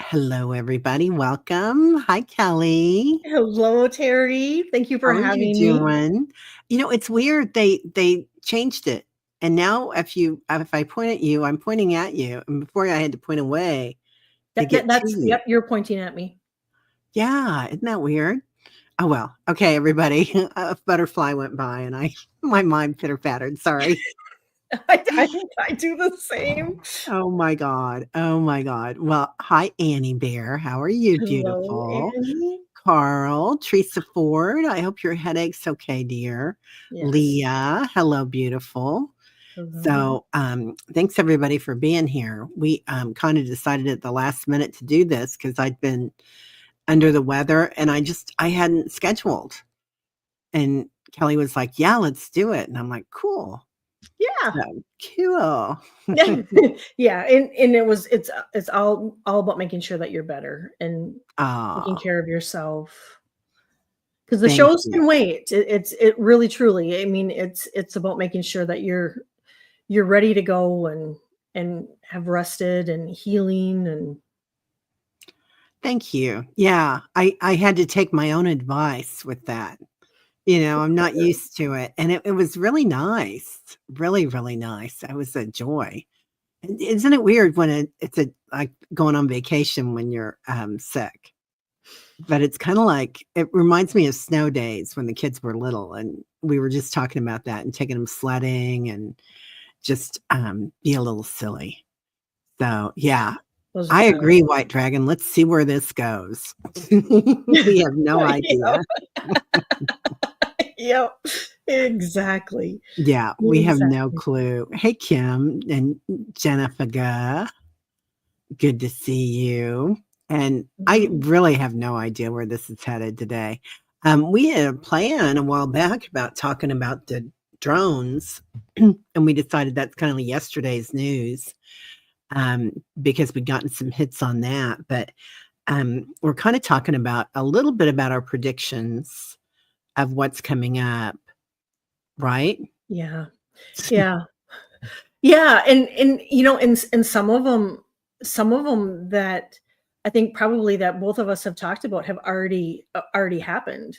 Hello, everybody. Welcome. Hi, Kelly. Hello, Teri. Thank you for How are you having me. doing? It's weird. They changed it, and now if I point at you, I'm pointing at you, and before I had to point away to get to you. Yep, you're pointing at me. Yeah, isn't that weird? Oh well. Okay, everybody. A butterfly went by, and my mind pitter pattered. Sorry. I do the same. Oh my god. Oh my god. Well, hi, Annie Bear. How are you, Hello, beautiful? Annie. Carl, Teresa Ford, I hope your headache's okay, dear. Yes. Leah, hello, beautiful. Hello. So, thanks everybody for being here. We kind of decided at the last minute to do this because I'd been under the weather and I hadn't scheduled. And Kelly was like, "Yeah, let's do it." And I'm like, "Cool." Yeah. So, cool. Yeah, and it's all about making sure that you're better and taking Oh, care of yourself. Because the thank shows you. can wait. It really truly. I mean, it's about making sure that you're ready to go and have rested and healing and Thank you. Yeah, I had to take my own advice with that. I'm not used to it, and it was really nice, really, really nice. It was a joy. And isn't it weird when it's like going on vacation when you're, sick? But it's kinda like it reminds me of snow days when the kids were little, and we were just talking about that and taking them sledding and just, be a little silly. So, yeah, those are I times. agree, White Dragon. Let's see where this goes. We have no idea. Yep. Yep. Exactly. Yeah, we have no Exactly. clue. Hey, Kim and Jennifer. Good to see you. And I Mhm. really have no idea where this is headed today. We had a plan a while back about talking about the drones, and we decided that's kind of yesterday's news because we'd gotten some hits on that. But we're kind of talking about a little bit about our predictions of what's coming up, right? Yeah. Yeah. Yeah, and and some of them that I think probably that both of us have talked about have already happened.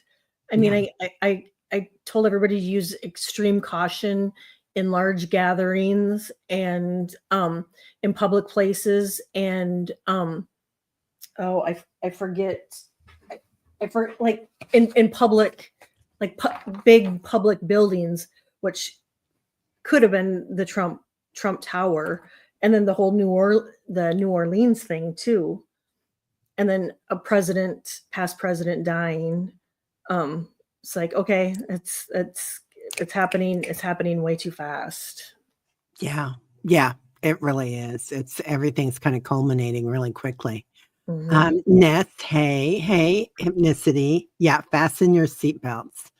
I mean, Yeah. I told everybody to use extreme caution in large gatherings and in public places and oh, I forget I for like in public big public buildings, which could have been the Trump Tower, and then the whole the New Orleans thing too, and then a past president dying. It's like okay, it's happening way too fast. Yeah. Yeah. It really is. Everything's kind of culminating really quickly. Hmm. Ness, hey, hypnicity. Yeah, fasten your seatbelts.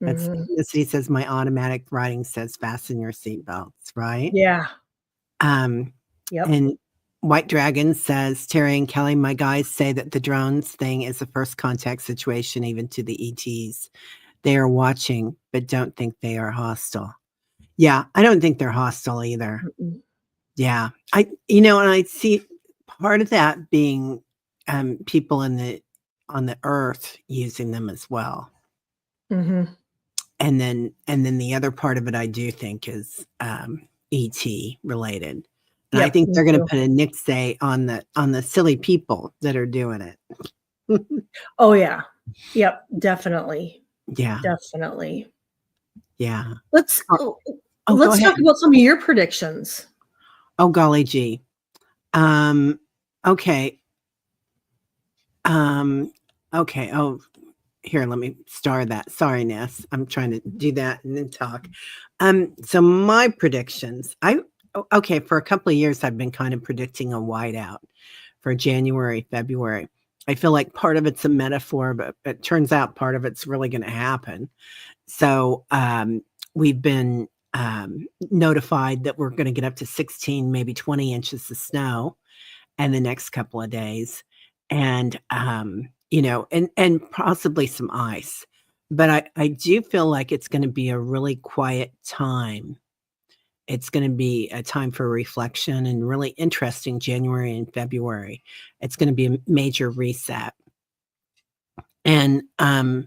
That's Hmm. hypnicity says my automatic writing says fasten your seatbelts, right? Yeah. Um, Yep. and White Dragon says, Terry and Kelly, my guys say that the drones thing is a first contact situation, even to the ETs. They are watching, but don't think they are hostile. Yeah, I don't think they're hostile either. Mm-mm. Yeah. And I see part of that being, people on the earth using them as well. Mhm. And then the other part of it I do think is, ET related. And I Yep. think Me they're gonna too. put a nixay on the silly people that are doing it. Oh yeah. Yep. Definitely. Yeah, Definitely. yeah. Let's Oh oh, oh, go let's ahead. talk about some of your predictions. Oh, golly gee. Um, okay. Um, okay. Oh, here, let me star that. Sorry, Ness. I'm trying to do that and then talk. So my predictions. Okay, for a couple of years I've been kind of predicting a whiteout for January, February. I feel like part of it's a metaphor, but it turns out part of it's really going to happen. So we've been notified that we're going to get up to 16, maybe 20 inches of snow in the next couple of days, and and possibly some ice. But I do feel like it's going to be a really quiet time It's going to be a time for reflection and really interesting January and February. It's going to be a major reset. And I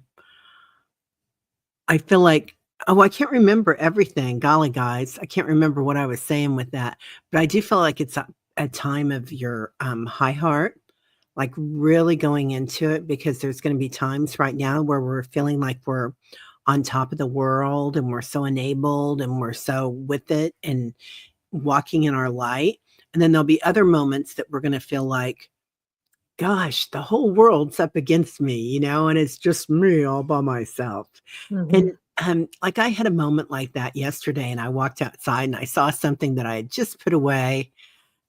feel like, I can't remember everything. Golly, guys, I can't remember what I was saying with that. But I do feel like it's a time of your high heart, like really going into it, because there's going to be times right now where we're feeling like we're on top of the world and we're so enabled and we're so with it and walking in our light. And then there'll be other moments that we're going to feel like, gosh, the whole world's up against me, and it's just me all by myself. Mhm. And like I had a moment like that yesterday, and I walked outside and I saw something that I had just put away,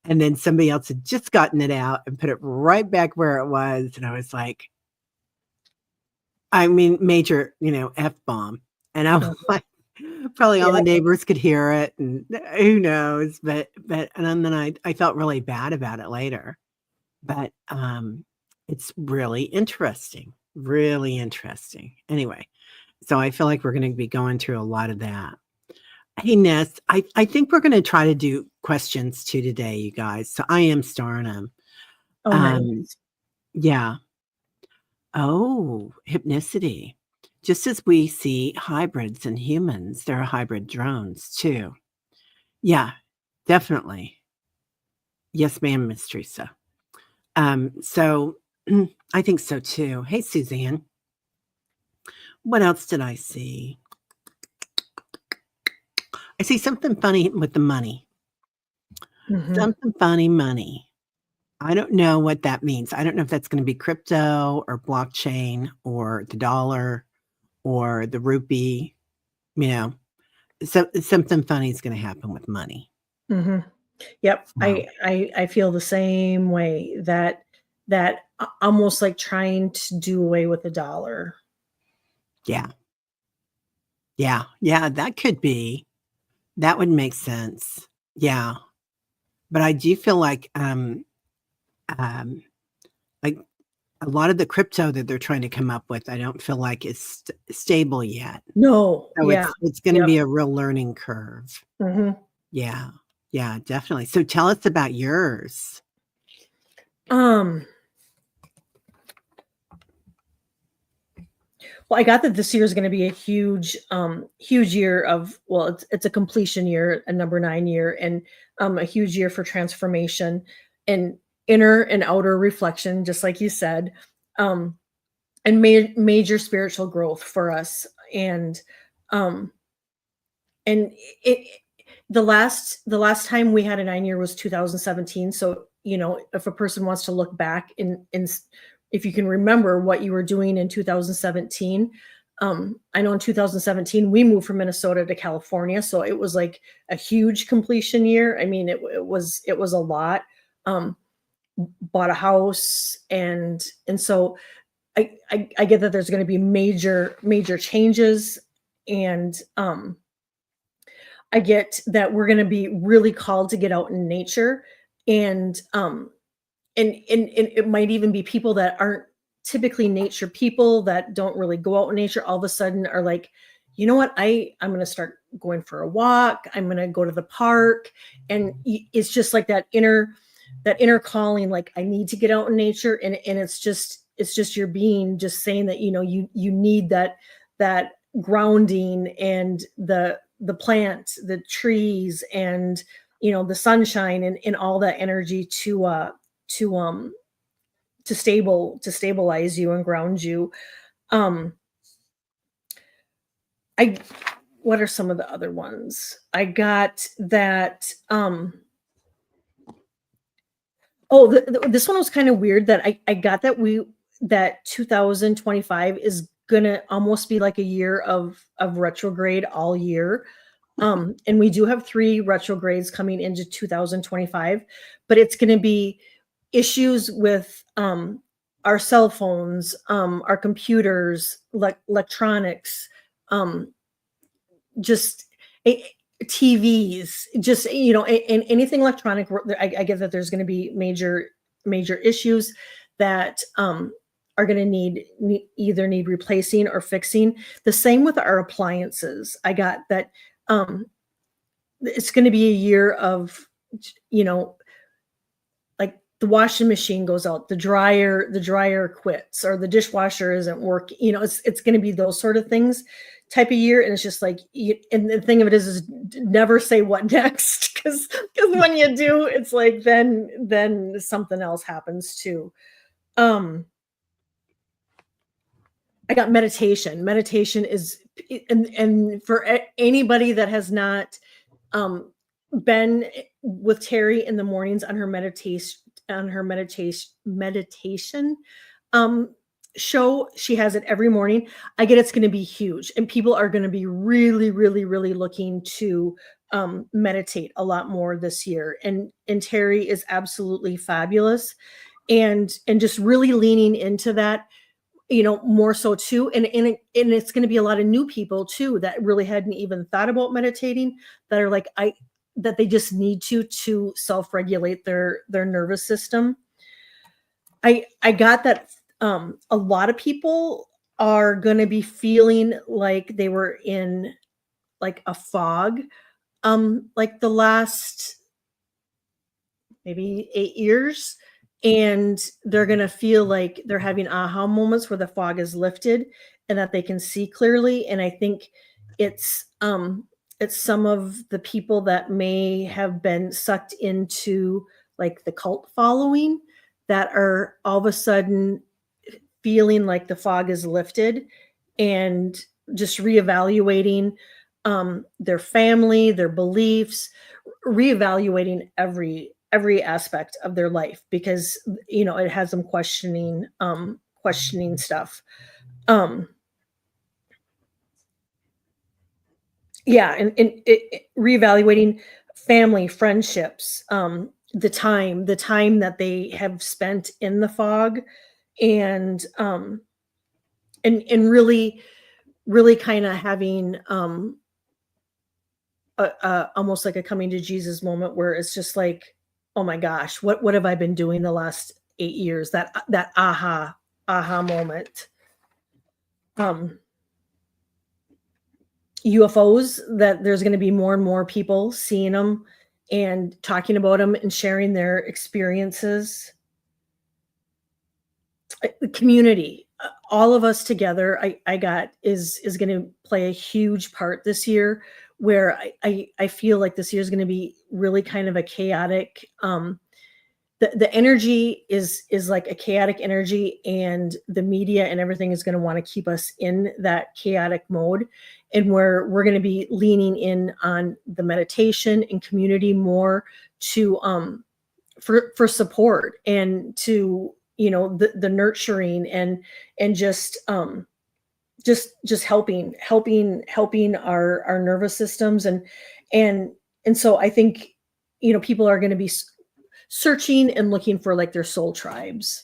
and then somebody else had just gotten it out and put it right back where it was. And I was like, I mean, major, F-bomb. And I was Mhm. like, probably all the Yeah. neighbors could hear it, and who knows, but and then I felt really bad about it later. But it's really interesting, really interesting. Anyway, so I feel like we're going to be going through a lot of that. Hey, Ness, I think we're going to try to do questions too today, you guys. So I am starring them. Oh, Um, nice. yeah. Oh, hypnicity. Just as we see hybrids in humans, there are hybrid drones too. Yeah, definitely. Yes, ma'am, Miss Teresa. So I think so too. Hey, Suzanne. What else did I see? I see something funny with the money. Mhm. Something funny money. I don't know what that means. I don't know if that's going to be crypto or blockchain or the dollar or the rupee. You know, so something funny is going to happen with money. Mhm. Yep. So, I feel the same way, that almost like trying to do away with the dollar. yeah, yeah, that could be. That would make sense. Yeah, but I do feel um, like a lot of the crypto that they're trying to come up with, I don't feel like is stable yet. No. So Yeah. it's going to Yep. be a real learning curve. Mhm. Yeah, yeah, definitely. So tell us about yours. Um, well, I got that this year is going to be a huge year of, well, it's a completion year, a number 9 year, and a huge year for transformation and inner and outer reflection, just like you said, um, and major spiritual growth for us. Um, and it the last time we had a 9 year was 2017. So, if a person wants to look back if you can remember what you were doing in 2017. I know in 2017 we moved from Minnesota to California, so it was like a huge completion year. I mean, it was a lot. um Bought a house, and so I get that there's going to be major changes. And I get that we're going to be really called to get out in nature. And um and, and and it might even be people that aren't typically nature people, that don't really go out in nature, all of a sudden are like, you know what, I'm going to start going for a walk, I'm going to go to the park. And it's just like that inner calling, like, I need to get out in nature. And it's just your being just saying that, you need that grounding, and the plant, the trees, and the sunshine, and all that energy to stabilize you and ground you. um I What are some of the other ones I got that? Oh, this one was kind of weird, that I got that 2025 is gonna almost be like a year of retrograde all year. And we do have 3 retrogrades coming into 2025, but it's gonna be issues with our cell phones, our computers, electronics, um, just a- TVs, just and anything electronic. I get that there's going to be major issues that are going to either need replacing or fixing. The same with our appliances. I got that it's going to be a year of, you know, like the washing machine goes out, the dryer quits, or the dishwasher isn't working. You know, it's going to be those sort of things type of year. And it's just like, and the thing of it is never say what next, because when you do, it's like then something else happens too. I got meditation. Meditation is, and for anybody that has not been with Teri in the mornings on her meditation show, she has it every morning. I get it's going to be huge, and people are going to be really, really, really looking to meditate a lot more this year. And Teri is absolutely fabulous, and just really leaning into that, you know, more so too. And it's going to be a lot of new people too that really hadn't even thought about meditating, that are like, that they just need to self-regulate their nervous system. I got that a lot of people are going to be feeling like they were in like a fog, like the last maybe 8 years, and they're going to feel like they're having aha moments where the fog is lifted and that they can see clearly. And I think it's some of the people that may have been sucked into like the cult following that are all of a sudden feeling like the fog is lifted, and just reevaluating their family, their beliefs, reevaluating every aspect of their life, because, you know, it has them questioning stuff. Yeah, and reevaluating family, friendships, the time that they have spent in the fog, and really kind of having almost like a coming to Jesus moment, where it's just like, oh my gosh, what have I been doing the last 8 years? That aha moment. UFOs, that there's going to be more and more people seeing them and talking about them and sharing their experiences. The community, all of us together, I got is going to play a huge part this year, where I feel like this year is going to be really kind of a chaotic, the energy is like a chaotic energy, and the media and everything is going to want to keep us in that chaotic mode. And where we're going to be leaning in on the meditation and community more to for support, and to, you know, the nurturing, and just helping our nervous systems, and so I think, you know, people are going to be searching and looking for like their soul tribes.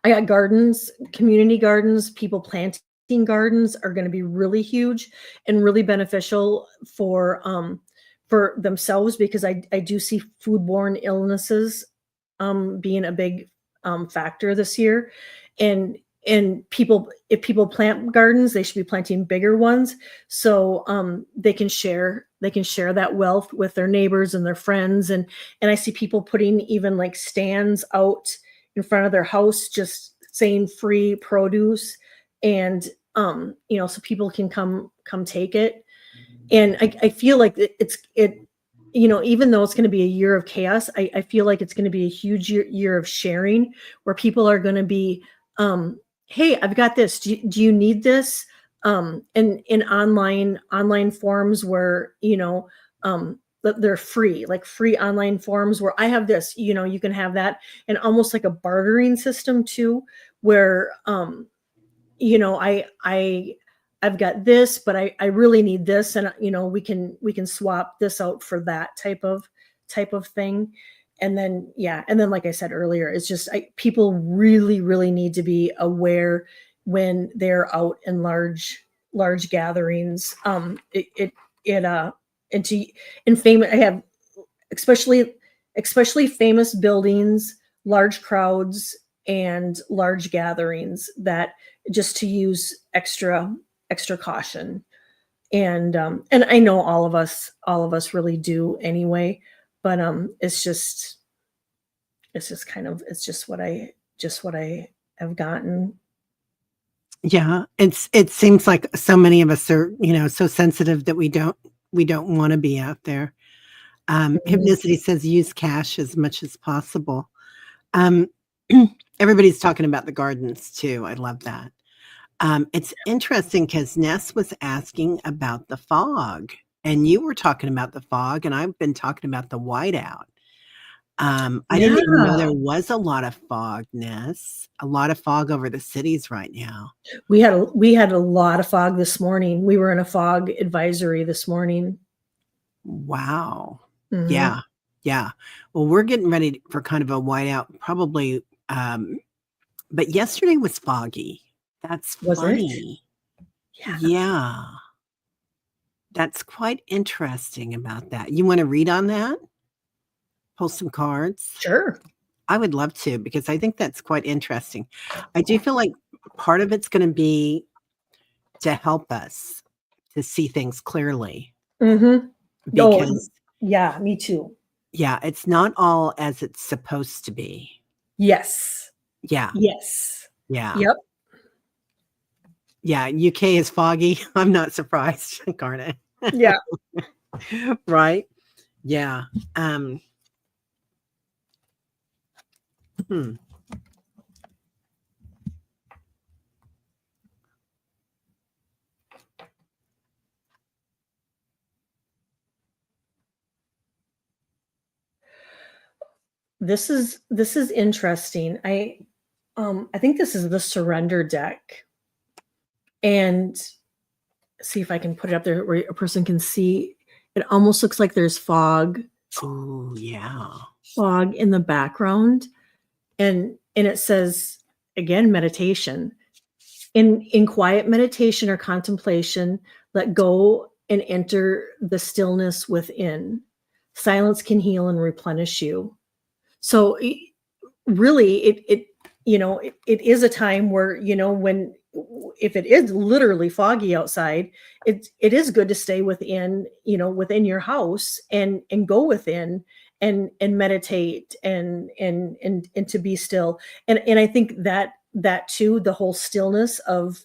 I got gardens, community gardens, people planting gardens are going to be really huge and really beneficial for themselves, because I do see foodborne illnesses being a big factor this year. And if people plant gardens, they should be planting bigger ones, so they can share that wealth with their neighbors and their friends. And I see people putting even like stands out in front of their house, just saying free produce, and you know, so people can come take it. And I feel like it you know, even though it's going to be a year of chaos, I feel like it's going to be a huge year of sharing, where people are going to be, hey, I've got this. Do you need this? And in online forums where, you know, they're free, like free online forums where I have this, you know, you can have that, and almost like a bartering system too, where, you know, I've got this, but I really need this, and, you know, we can swap this out for that type of thing. And then, yeah, and then, like I said earlier, it's just people really, really need to be aware when they're out in large gatherings. And famous, I have especially famous buildings, large crowds, and large gatherings, that just to use extra caution. and I know all of us really do anyway, but it's just what I have gotten. Yeah, it seems like so many of us are, so sensitive that we don't want to be out there. Mhm. Hypnicity says use cash as much as possible. Everybody's talking about the gardens too. I love that. It's interesting because Ness was asking about the fog, and you were talking about the fog, and I've been talking about the whiteout. I didn't even know there Yeah. was a lot of fog, Ness. A lot of fog over the cities right now. We had a lot of fog this morning. We were in a fog advisory this morning. Wow. Mhm. Yeah. Yeah. Well, we're getting ready for kind of a whiteout, probably. But yesterday was foggy. That's Was it? funny. Yeah. Yeah. That's quite interesting about that. You want to read on that? Pull some cards? Sure. I would love to, because I think that's quite interesting. I do feel like part of it's going to be to help us to see things clearly, Mhm. Oh, because yeah, me too. yeah, it's not all as it's supposed to be. Yes. Yeah. Yes. Yeah. Yep. Yeah. UK is foggy. I'm not surprised, Garnet. Yeah. Right? Yeah. Hmm. This is interesting. I think this is the surrender deck. And see if I can put it up there where a person can see. It almost looks like there's fog Oh, yeah. in the background. And it says, again, meditation. In quiet meditation or contemplation, let go and enter the stillness within. Silence can heal and replenish you. So really, it is a time where, when, if it is literally foggy outside, it is good to stay within, within your house and go within and meditate and to be still. And I think that too, the whole stillness of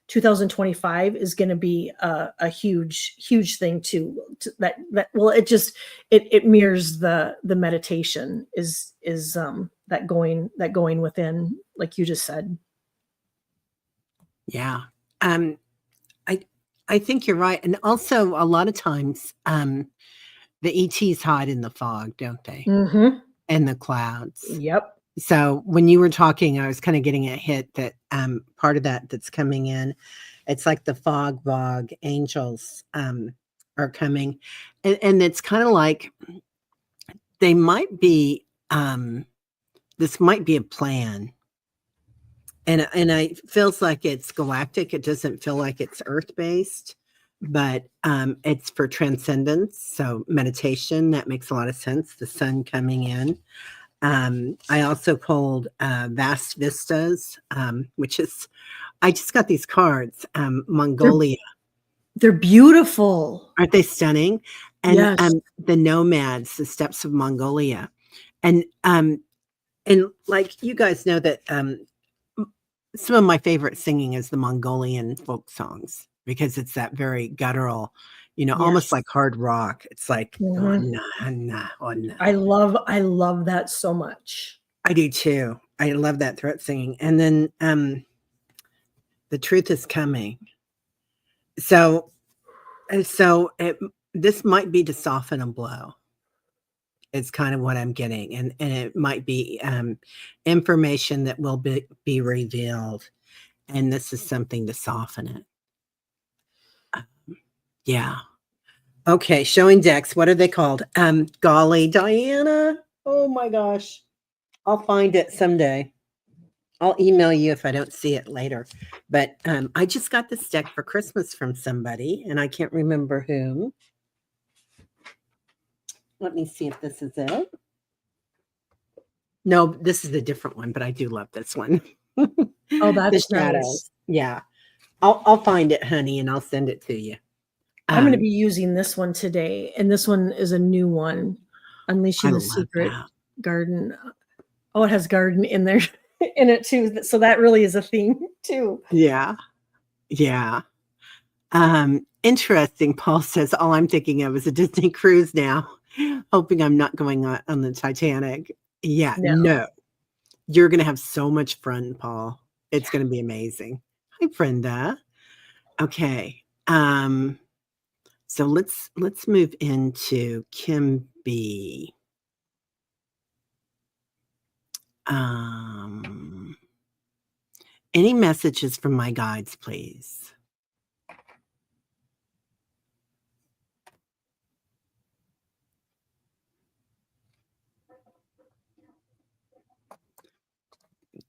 2025 is going to be a huge thing too. That well, it mirrors the meditation is that going within, like you just said. Yeah. Um, I think you're right. And also a lot of times, the ETs hide in the fog, don't they? Mm-hmm. And the clouds. Yep. So when you were talking, I was kind of getting a hit that part of that's coming in. It's like the fog angels are coming. And it's kind of like they might be this might be a plan. And it feels like it's galactic. It doesn't feel like it's earth-based, but it's for transcendence. So meditation, that makes a lot of sense. The sun coming in. I also pulled Vast Vistas, which is, I just got these cards, Mongolia. They're beautiful. Aren't they stunning? And Yes. the nomads, the steppes of Mongolia. And like you guys know that some of my favorite singing is the Mongolian folk songs, because it's that very guttural, almost Yes. like hard rock. It's like, Mhm. oh, nah, oh, nah. I love that so much. I do too. I love that throat singing. And then the truth is coming. So this might be to soften a blow. It's kind of what I'm getting, and it might be information that will be revealed, and this is something to soften it. Yeah. Okay, showing decks. What are they called? Golly, Diana. Oh my gosh. I'll find it someday. I'll email you if I don't see it later. But I just got this deck for Christmas from somebody, and I can't remember whom. Let me see if this is it. No, this is a different one, but I do love this one. Oh, The that's shadows. nice. Yeah. I'll find it, honey, and I'll send it to you. I'm going to be using this one today, and this one is a new one, Unleashing the Secret Garden. Oh, it has garden in there in it too. So that really is a theme too. Yeah. Yeah. Interesting. Paul says, all I'm thinking of is a Disney cruise now, hoping I'm not going on the Titanic. Yeah, no. You're going to have so much fun, Paul. It's going to be amazing. Hi, Brenda. Okay. So let's move into Kim B. Any messages from my guides, please?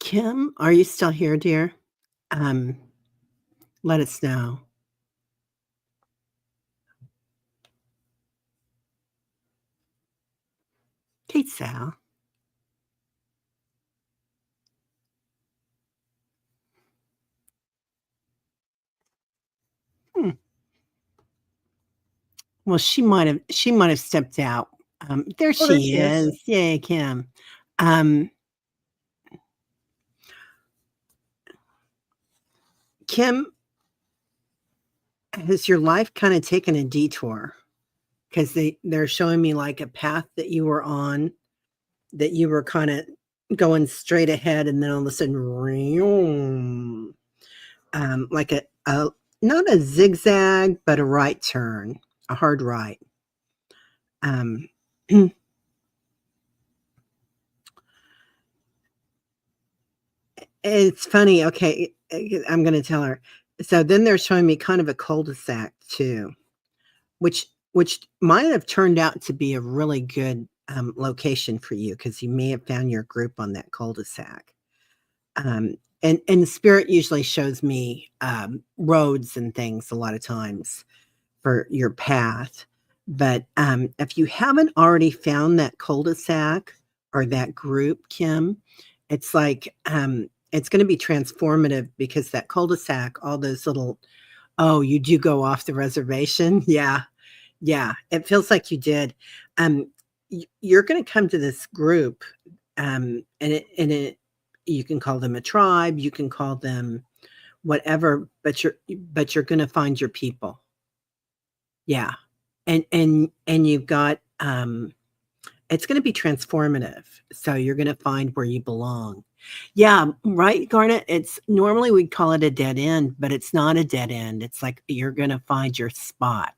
Kim, are you still here, dear? Let us know. Kate Sal. Well, she might have stepped out. There she is. Yay, Kim. Kim, has your life kind of taken a detour? Because they're showing me like a path that you were on, that you were kind of going straight ahead, and then all of a sudden, like a not a zigzag, but a right turn, a hard right. It's funny. Okay, I'm going to tell her. So then they're showing me kind of a cul-de-sac too, which might have turned out to be a really good location for you, because you may have found your group on that cul-de-sac. And the spirit usually shows me roads and things a lot of times for your path. But if you haven't already found that cul-de-sac or that group, Kim, it's like it's going to be transformative, because that cul-de-sac, all those little, you do go off the reservation. Yeah. It feels like you did. You're going to come to this group, and you can call them a tribe, you can call them whatever, but you're going to find your people. Yeah. And you've got, it's going to be transformative. So you're going to find where you belong. Yeah. Right, Garnet. It's normally we'd call it a dead end, but it's not a dead end. It's like, you're going to find your spot,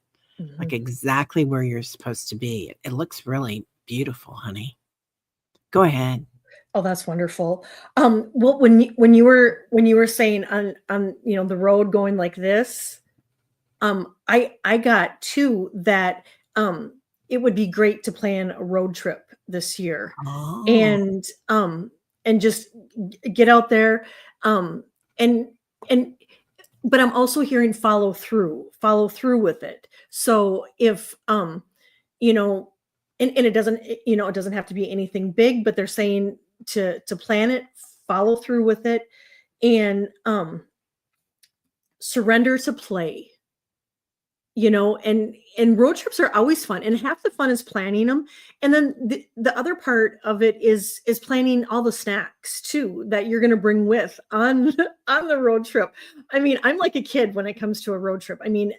like exactly where you're supposed to be. It looks really beautiful, honey. Go ahead. Oh, that's wonderful. Well, when you were saying on the road going like this, I got too that it would be great to plan a road trip this year, and just get out there, but I'm also hearing follow through with it. So if and it doesn't have to be anything big, but they're saying to plan it, follow through with it, and surrender to play. And road trips are always fun, and half the fun is planning them, and then the other part of it is planning all the snacks too that you're going to bring with on the road trip. I mean, I'm like a kid when it comes to a road trip. I mean,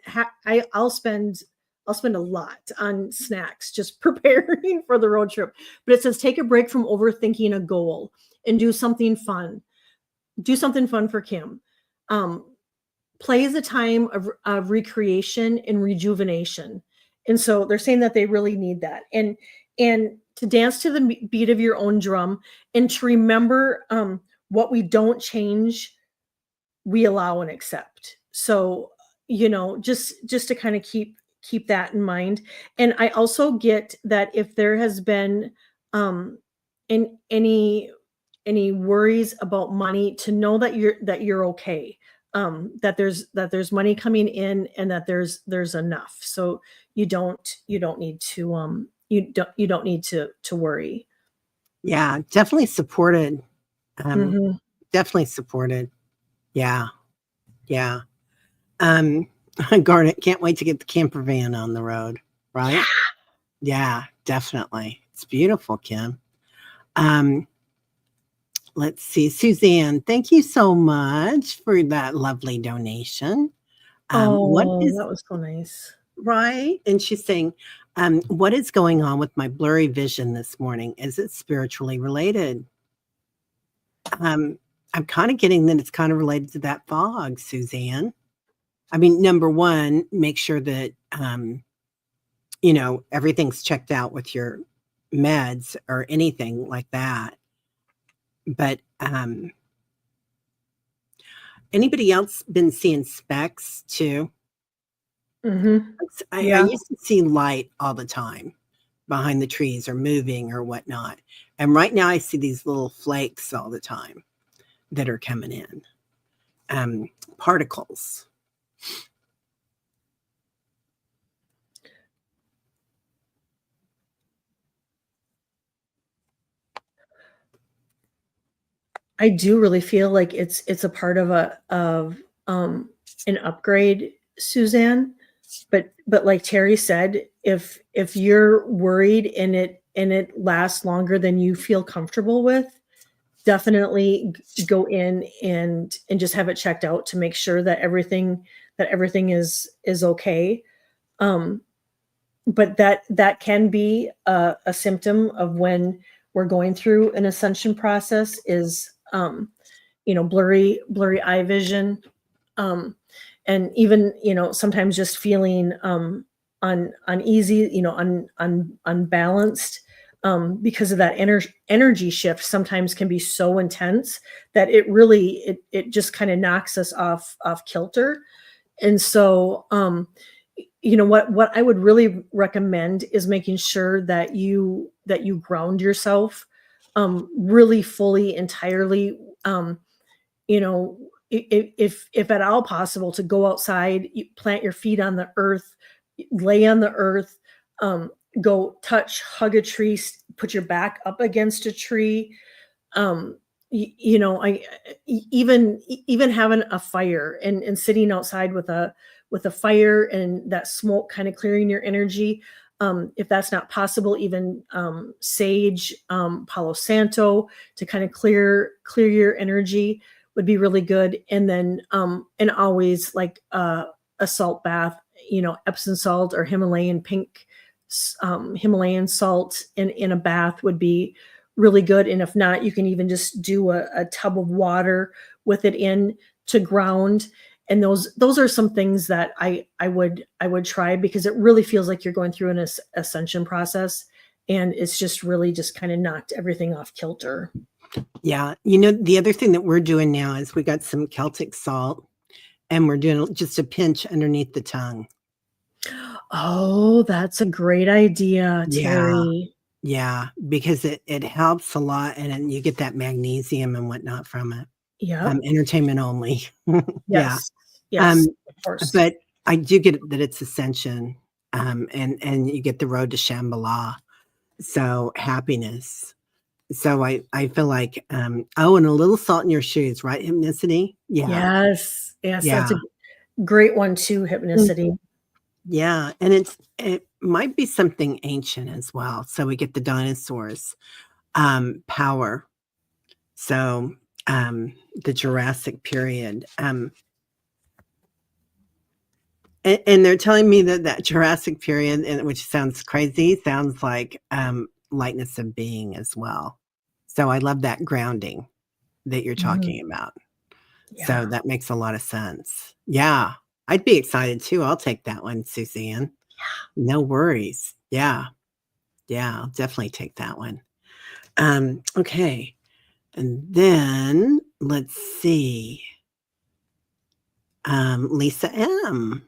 I'll spend a lot on snacks just preparing for the road trip. But it says take a break from overthinking a goal and do something fun. Do something fun for Kim. Play is a time of recreation and rejuvenation. And so they're saying that they really need that. And to dance to the beat of your own drum, and to remember what we don't change, we allow and accept. So, just to kind of keep that in mind. And I also get that if there has been any worries about money, to know that you're okay. That there's money coming in, and that there's enough. So you don't need to you don't need to worry. Yeah, definitely supported. Definitely supported. Yeah. Garnet, can't wait to get the camper van on the road, right? Yeah, definitely. It's beautiful, Kim. Let's see. Suzanne, thank you so much for that lovely donation. What Oh, is that was so nice. right? And she's saying, what is going on with my blurry vision this morning? Is it spiritually related? I'm kind of getting that it's kind of related to that fog, Suzanne. I mean, number one, make sure that everything's checked out with your meds or anything like that. But anybody else been seeing specks too? Mm-hmm. I Yeah. used to see light all the time behind the trees or moving or whatnot. And right now I see these little flakes all the time that are coming in, particles. I do really feel like it's a part of an upgrade, Suzanne. But like Teri said, if you're worried and it lasts longer than you feel comfortable with, definitely go in and just have it checked out to make sure that everything is okay. But that can be a symptom of when we're going through an ascension process is blurry eye vision, and even sometimes just feeling uneasy, unbalanced, because of that energy shift sometimes can be so intense that it just kind of knocks us off kilter. And so what I would really recommend is making sure that you ground yourself really fully, entirely. If at all possible, to go outside, you plant your feet on the earth, lay on the earth, go touch, hug a tree, put your back up against a tree. I even having a fire and sitting outside with a fire and that smoke kind of clearing your energy. If that's not possible, even sage, Palo Santo to kind of clear your energy would be really good. And then and always like a salt bath, Epsom salt or Himalayan pink Himalayan salt in a bath would be really good. And if not, you can even just do a tub of water with it in to ground. And those are some things that I would try, because it really feels like you're going through an ascension process, and it's just really just kind of knocked everything off kilter. Yeah. The other thing that we're doing now is we got some Celtic salt and we're doing just a pinch underneath the tongue. Oh, that's a great idea, Teri. Yeah, because it helps a lot, and then you get that magnesium and whatnot from it. Yeah. Entertainment only. Yes. Yeah. Yes. Of course. But I do get that it's ascension, and you get the road to Shambhala. So happiness. So I feel like, and a little salt in your shoes, right? Hypnicity. Yeah. Yes. Yeah. That's a great one too, hypnicity. Yeah. And it might be something ancient as well. So we get the dinosaurs, power. So the Jurassic period. And they're telling me that Jurassic period, which sounds crazy, sounds like lightness of being as well. So I love that grounding that you're talking about. Yeah. So that makes a lot of sense. Yeah. I'd be excited too. I'll take that one, Suzanne. No worries. Yeah. Yeah, I'll definitely take that one. Okay. And then let's see. Lisa M.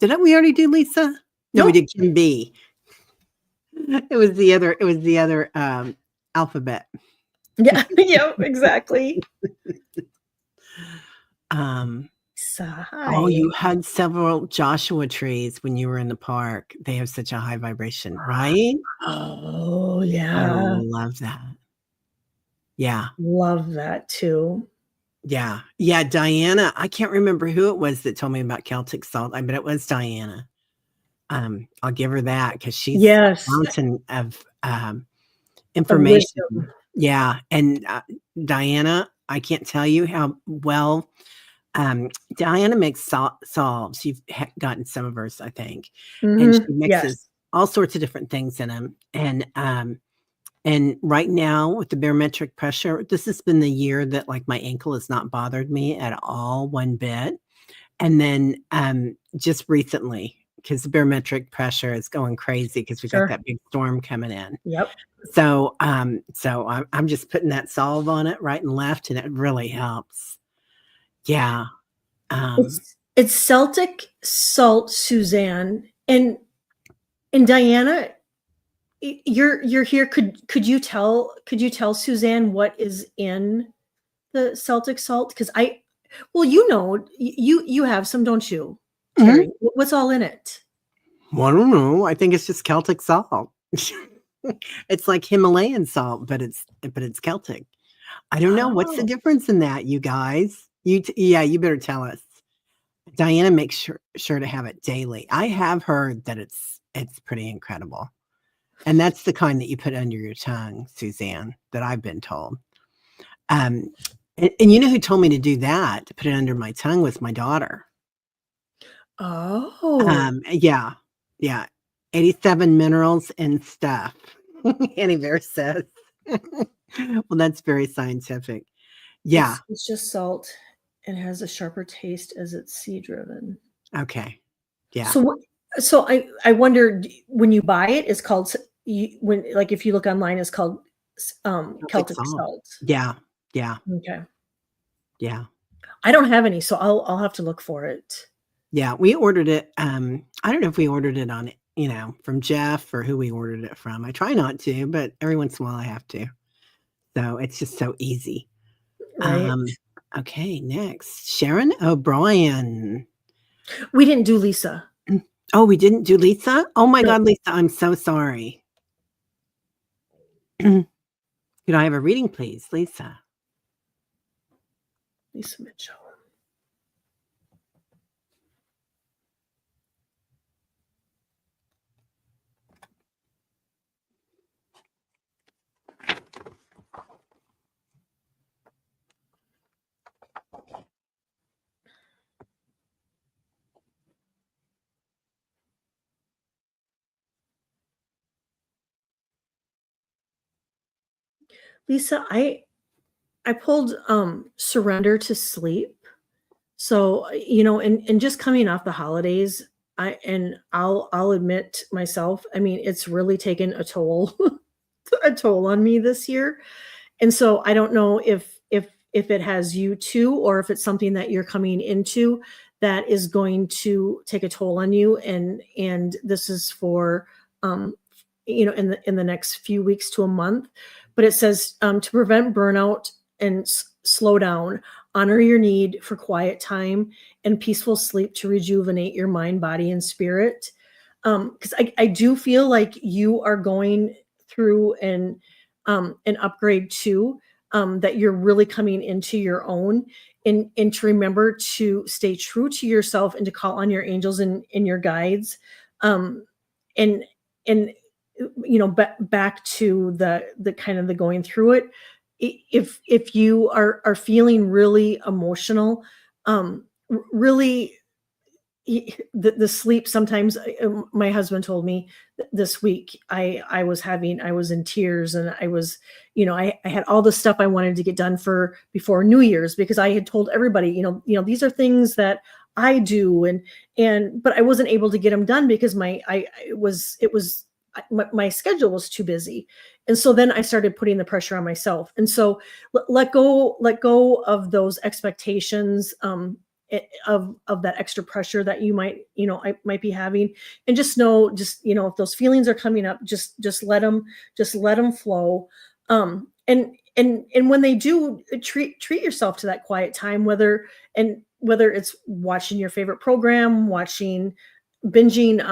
We already do Lisa? No, we did Kim B. It was the other alphabet. Yeah, yeah, exactly. Oh, you had several Joshua trees when you were in the park. They have such a high vibration, right? Oh, yeah. I love that. Yeah. Love that too. Yeah. Yeah. Diana, I can't remember who it was that told me about Celtic salt. I bet it was Diana. I'll give her that because she's a Yes, mountain of of information. wisdom. Yeah. And Diana, I can't tell you how well Diana makes solves. You've gotten some of hers, I think. And she Yes, mixes all sorts of different things in them. And right now with the barometric pressure, this has been the year that like my ankle has not bothered me at all one bit. And then just recently, because the barometric pressure is going crazy because we got sure. that big storm coming in. Yep. So I'm just putting that solve on it right and left, and it really helps. Yeah. Um, It's Celtic salt, Suzanne, and Diana. You're here. Could you tell Suzanne what is in the Celtic salt? Because well, you have some, don't you, mhm. Teri? What's all in it? Well, I don't know. I think it's just Celtic salt. It's like Himalayan salt, but it's Celtic. I don't know what's the Oh, difference in that, you guys. Yeah, you better tell us. Diana makes sure to have it daily. I have heard that it's pretty incredible. And that's the kind that you put under your tongue, Suzanne, that I've been told. Um, and you know who told me to do that, to put it under my tongue, was my daughter. oh, Yeah, yeah, 87 minerals and stuff. Annie Bear says. Well, that's very scientific. Yeah. it's just salt and has a sharper taste as it's sea driven. Okay. Yeah. So I wonder, when you buy it, it's called when, like, if you look online, it's called Celtic Celtic salt. salt. Yeah. Yeah. Okay. Yeah. I don't have any, so I'll have to look for it. Yeah. We ordered it. I don't know if we ordered it on, from Jeff or who we ordered it from. I try not to, but every once in a while I have to. So it's just so easy. Right. Um, okay. Next, Sharon O'Brien. We didn't do Lisa. Oh, we didn't do Lisa? Oh my No, God, Lisa, I'm so sorry. Could I have a reading, please, Lisa? Lisa Mitchell. Lisa, I pulled surrender to sleep. So, and just coming off the holidays, I'll admit myself, I mean, it's really taken a toll a toll on me this year. And so I don't know if it has you too, or if it's something that you're coming into that is going to take a toll on you. And this is for in the next few weeks to a month. But it says, to prevent burnout and slow down, honor your need for quiet time and peaceful sleep to rejuvenate your mind, body, and spirit. Because I do feel like you are going through an upgrade too, that you're really coming into your own, and to remember to stay true to yourself and to call on your angels and your guides, and and back to the kind of the going through it. If you are feeling really emotional, really, the sleep sometimes, my husband told me this week, I was in tears, and I was, I had all the stuff I wanted to get done for before New Year's, because I had told everybody, these are things that I do, but I wasn't able to get them done because my schedule was too busy. And so then I started putting the pressure on myself. And so let go of those expectations, of that extra pressure that you I might be having. And just know, if those feelings are coming up, just let them flow. And when they do, treat yourself to that quiet time, whether it's watching your favorite program, binging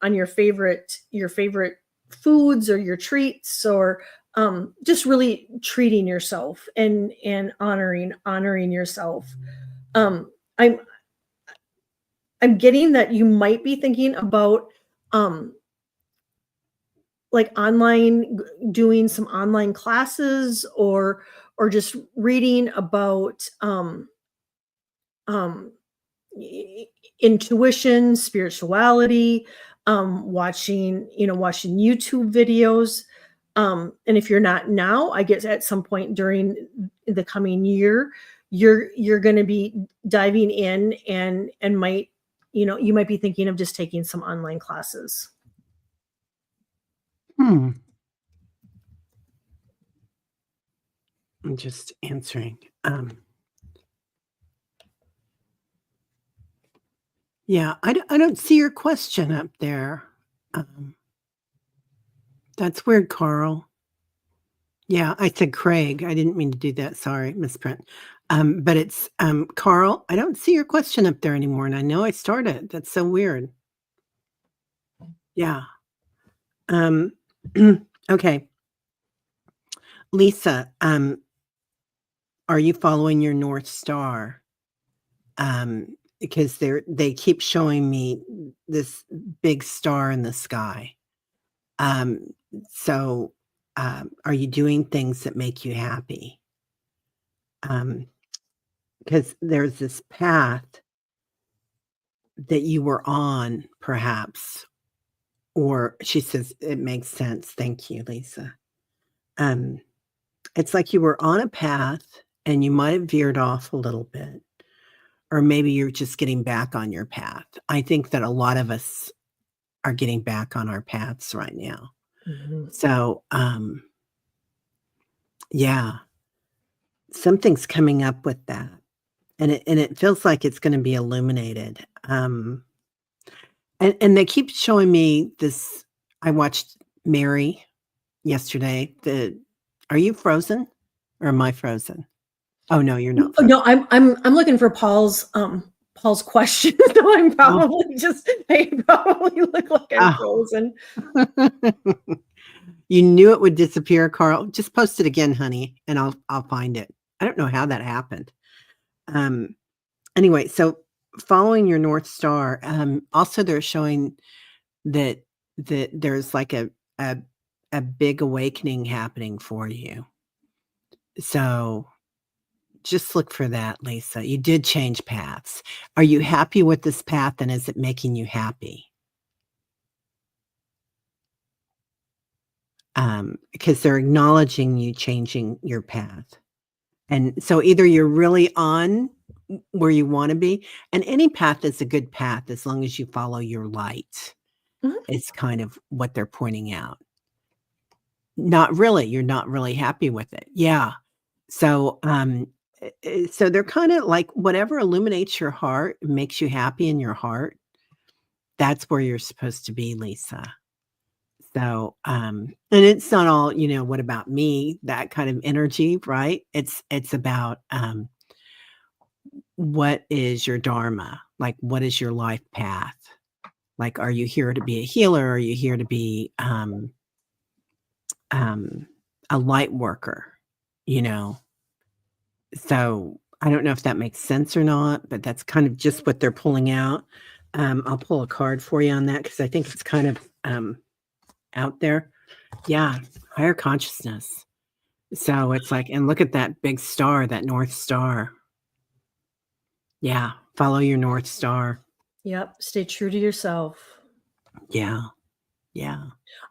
on your favorite foods or your treats, or just really treating yourself and honoring yourself. I'm getting that you might be thinking about like doing some online classes, or just reading about intuition, spirituality, watching YouTube videos. And if you're not now, I guess at some point during the coming year, you're going to be diving in and might, you might be thinking of just taking some online classes. I'm just answering. Yeah, I don't see your question up there. That's weird, Carl. Yeah, I said Craig. I didn't mean to do that. Sorry, misprint. But it's Carl. I don't see your question up there anymore, and I know I started. That's so weird. Yeah. Okay. Lisa, are you following your North Star? Because they keep showing me this big star in the sky. So are you doing things that make you happy? Because there's this path that you were on, perhaps, or she says it makes sense. Thank you, Lisa. It's like you were on a path and you might have veered off a little bit, or maybe you're just getting back on your path. I think that a lot of us are getting back on our paths right now. So, yeah, something's coming up with that. And it feels like it's going to be illuminated. And they keep showing me this. I watched Mary yesterday. Are you frozen, or am I frozen? Oh no, you're not frozen. No, I'm looking for Paul's question. So I'm probably I probably look like I'm frozen. You knew it would disappear, Carl. Just post it again, honey, and I'll find it. I don't know how that happened. Anyway, so following your North Star, also they're showing that there's like a big awakening happening for you. So just look for that, Lisa. You did change paths. Are you happy with this path, and is it making you happy? Because they're acknowledging you changing your path. And so either you're really on where you want to be, and any path is a good path as long as you follow your light. It's kind of what they're pointing out. Not really. You're not really happy with it. Yeah. So, so they're kind of like whatever illuminates your heart, makes you happy in your heart. That's where you're supposed to be, Lisa. So, and it's not all, what about me? That kind of energy, right? It's about, what is your dharma? Like, what is your life path? Like, are you here to be a healer? Are you here to be, a light worker, So I don't know if that makes sense or not, but that's kind of just what they're pulling out. I'll pull a card for you on that, because I think it's kind of, out there. Yeah. Higher consciousness. So it's like, and look at that big star, that North Star. Yeah. Follow your North Star. Yep. Stay true to yourself. Yeah. Yeah.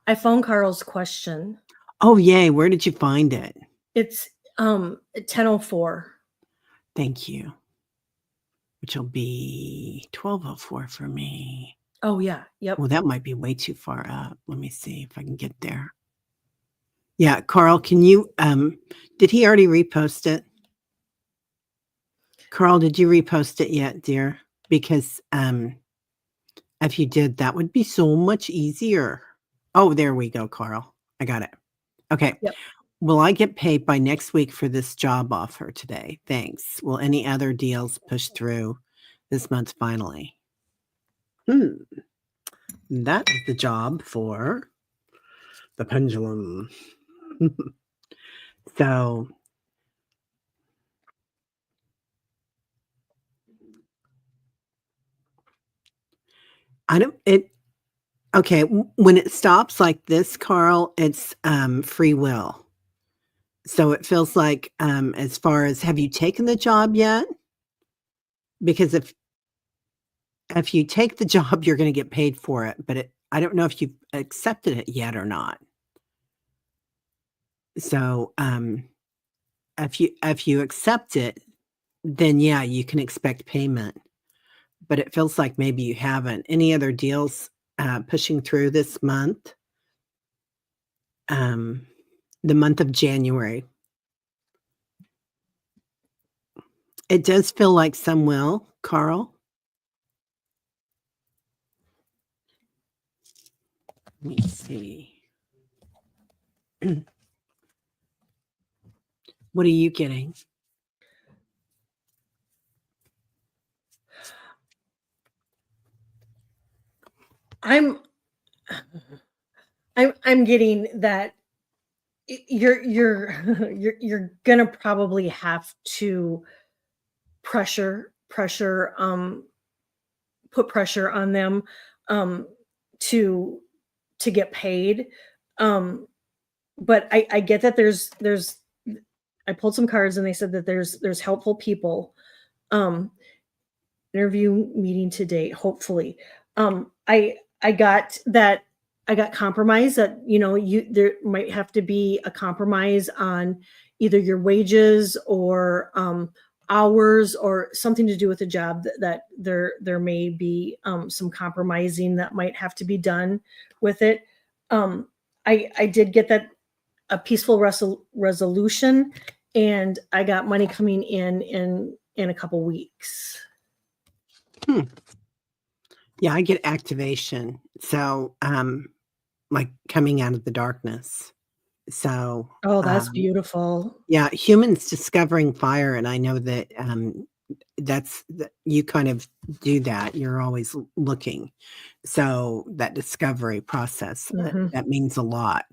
I found Carl's question. Oh, yay. Where did you find it? It's 10:04. Thank you. Which will be 12:04 for me. Oh, yeah. Yep. Well, that might be way too far up. Let me see if I can get there. Yeah, Carl, can you, did he already repost it? Carl, did you repost it yet, dear? Because if you did, that would be so much easier. Oh, there we go, Carl. I got it. Okay. Yep. Will I get paid by next week for this job offer today? Thanks. Will any other deals push through this month finally? That is the job for the pendulum. So I don't it okay, when it stops like this, Carl, it's, free will. So it feels like, as far as have you taken the job yet? Because if you take the job, you're gonna get paid for it, but I don't know if you've accepted it yet or not. So, if you accept it, then yeah, you can expect payment, but it feels like maybe you haven't. Any other deals, pushing through this month? Um, the month of January. It does feel like some will, Carl. Let me see. What are you getting? I'm getting that you're you're gonna probably have to put pressure on them to get paid. But I get that there's I pulled some cards and they said that there's helpful people. Interview meeting to date, hopefully. I got that I got compromise that there might have to be a compromise on either your wages or hours or something to do with the job that there may be some compromising that might have to be done with it. I did get that a peaceful resolution, and I got money coming in a couple weeks. Yeah, I get activation. So, like coming out of the darkness. So, Oh, that's beautiful. yeah, humans discovering fire, and I know that you kind of do that. You're always looking. So that discovery process, that means a lot.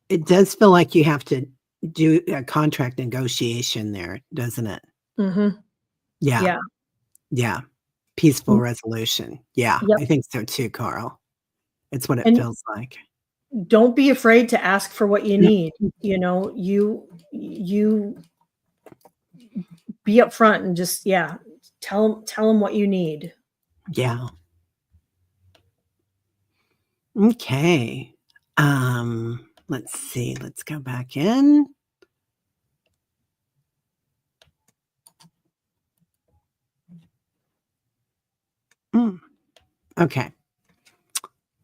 It does feel like you have to do a contract negotiation there, doesn't it? Mm-hmm. Yeah. Yeah. Yeah. Peaceful resolution. Yeah, Yep. I think so too, Carl. It's what it And feels like. don't be afraid to ask for what you need. You be upfront and just tell them what you need. Yeah. Okay. Let's see. Let's go back in. Okay.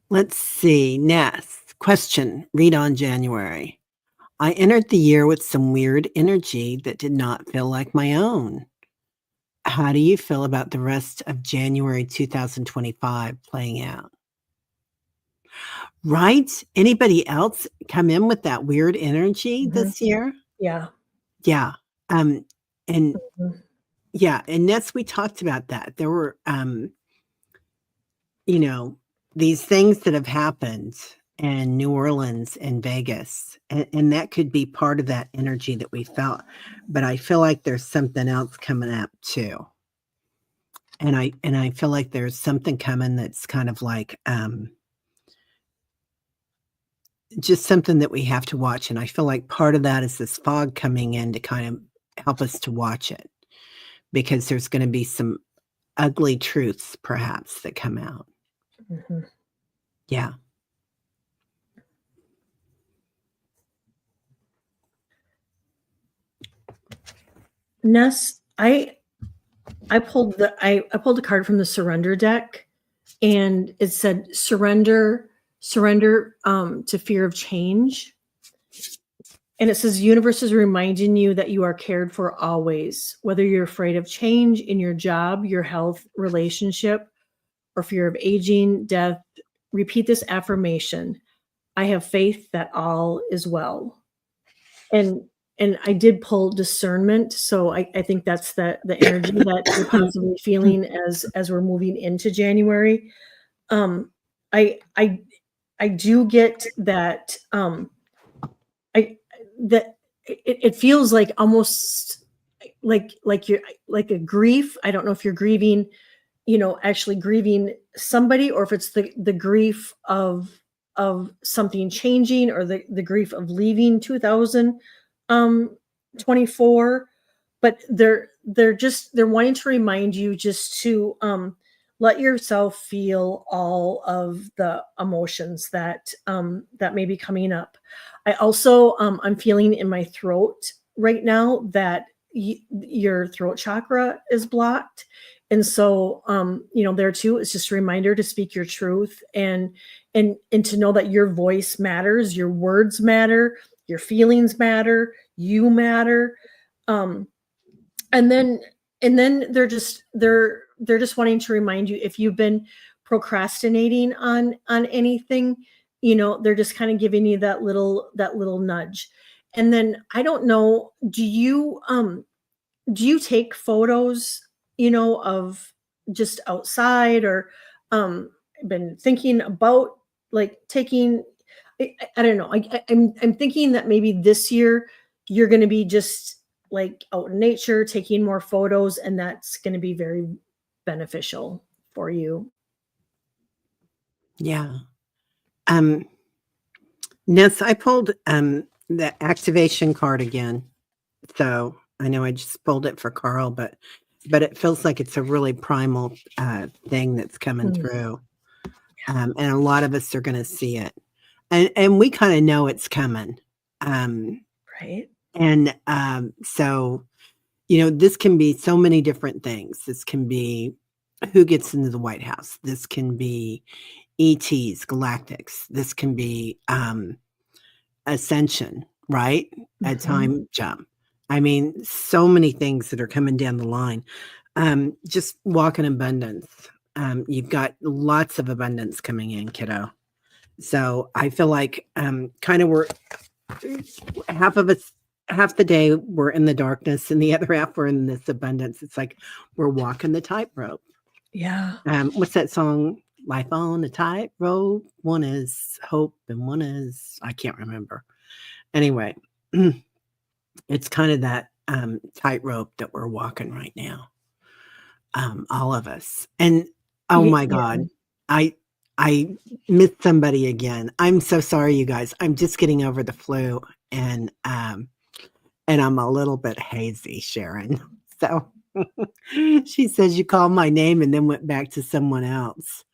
Let's see. Next question. Read on January. I entered the year with some weird energy that did not feel like my own. How do you feel about the rest of January 2025 playing out? Right? Anybody else come in with that weird energy this year? Yeah. Yeah. And Mhm. yeah, and Ness, we talked about that. There were these things that have happened in New Orleans and Vegas, and that could be part of that energy that we felt. But I feel like there's something else coming up too. And I feel like there's something coming that's kind of like just something that we have to watch. And I feel like part of that is this fog coming in to kind of help us to watch it, because there's going to be some ugly truths perhaps that come out. Mhm. Yeah. Ness, I pulled a card from the surrender deck, and it said surrender to fear of change. And it says universe is reminding you that you are cared for always, whether you're afraid of change in your job, your health, relationship, or fear of aging, death. Repeat this affirmation. I have faith that all is well. And I did pull discernment, so I think that's the energy that you're possibly feeling as we're moving into January. I do get that it feels like almost like you're like a grief. I don't know if you're grieving, actually grieving somebody, or if it's the grief of something changing, or the grief of leaving 2024. But they're wanting to remind you just to let yourself feel all of the emotions that may be coming up. I also I'm feeling in my throat right now that your throat chakra is blocked. And so there too, it's just a reminder to speak your truth, and to know that your voice matters, your words matter, your feelings matter, you matter. And then they're just wanting to remind you, if you've been procrastinating on anything, they're just kind of giving you that little nudge. And then I don't know, do you take photos, of just outside, or been thinking about like taking, I don't know. I'm thinking that maybe this year you're going to be just like out in nature, taking more photos, and that's going to be very beneficial for you. Yeah. Ness, I pulled the activation card again. So I know I just pulled it for Carl, but it feels like it's a really primal thing that's coming through. And a lot of us are going to see it. And we kind of know it's coming. Right. And so, this can be so many different things. This can be who gets into the White House. This can be ETs, galactics. This can be ascension, right? A time jump. I mean, so many things that are coming down the line. Just walk in abundance. You've got lots of abundance coming in, kiddo. So I feel like kind of we're half of us, half the day we're in the darkness, and the other half we're in this abundance. It's like we're walking the tightrope. Yeah. What's that song? Life on a tightrope. One is hope and one is, I can't remember. Anyway, it's kind of that tightrope that we're walking right now. All of us. And oh my God, I missed somebody again. I'm so sorry, you guys. I'm just getting over the flu, and I'm a little bit hazy, Sharon. So she says you called my name and then went back to someone else.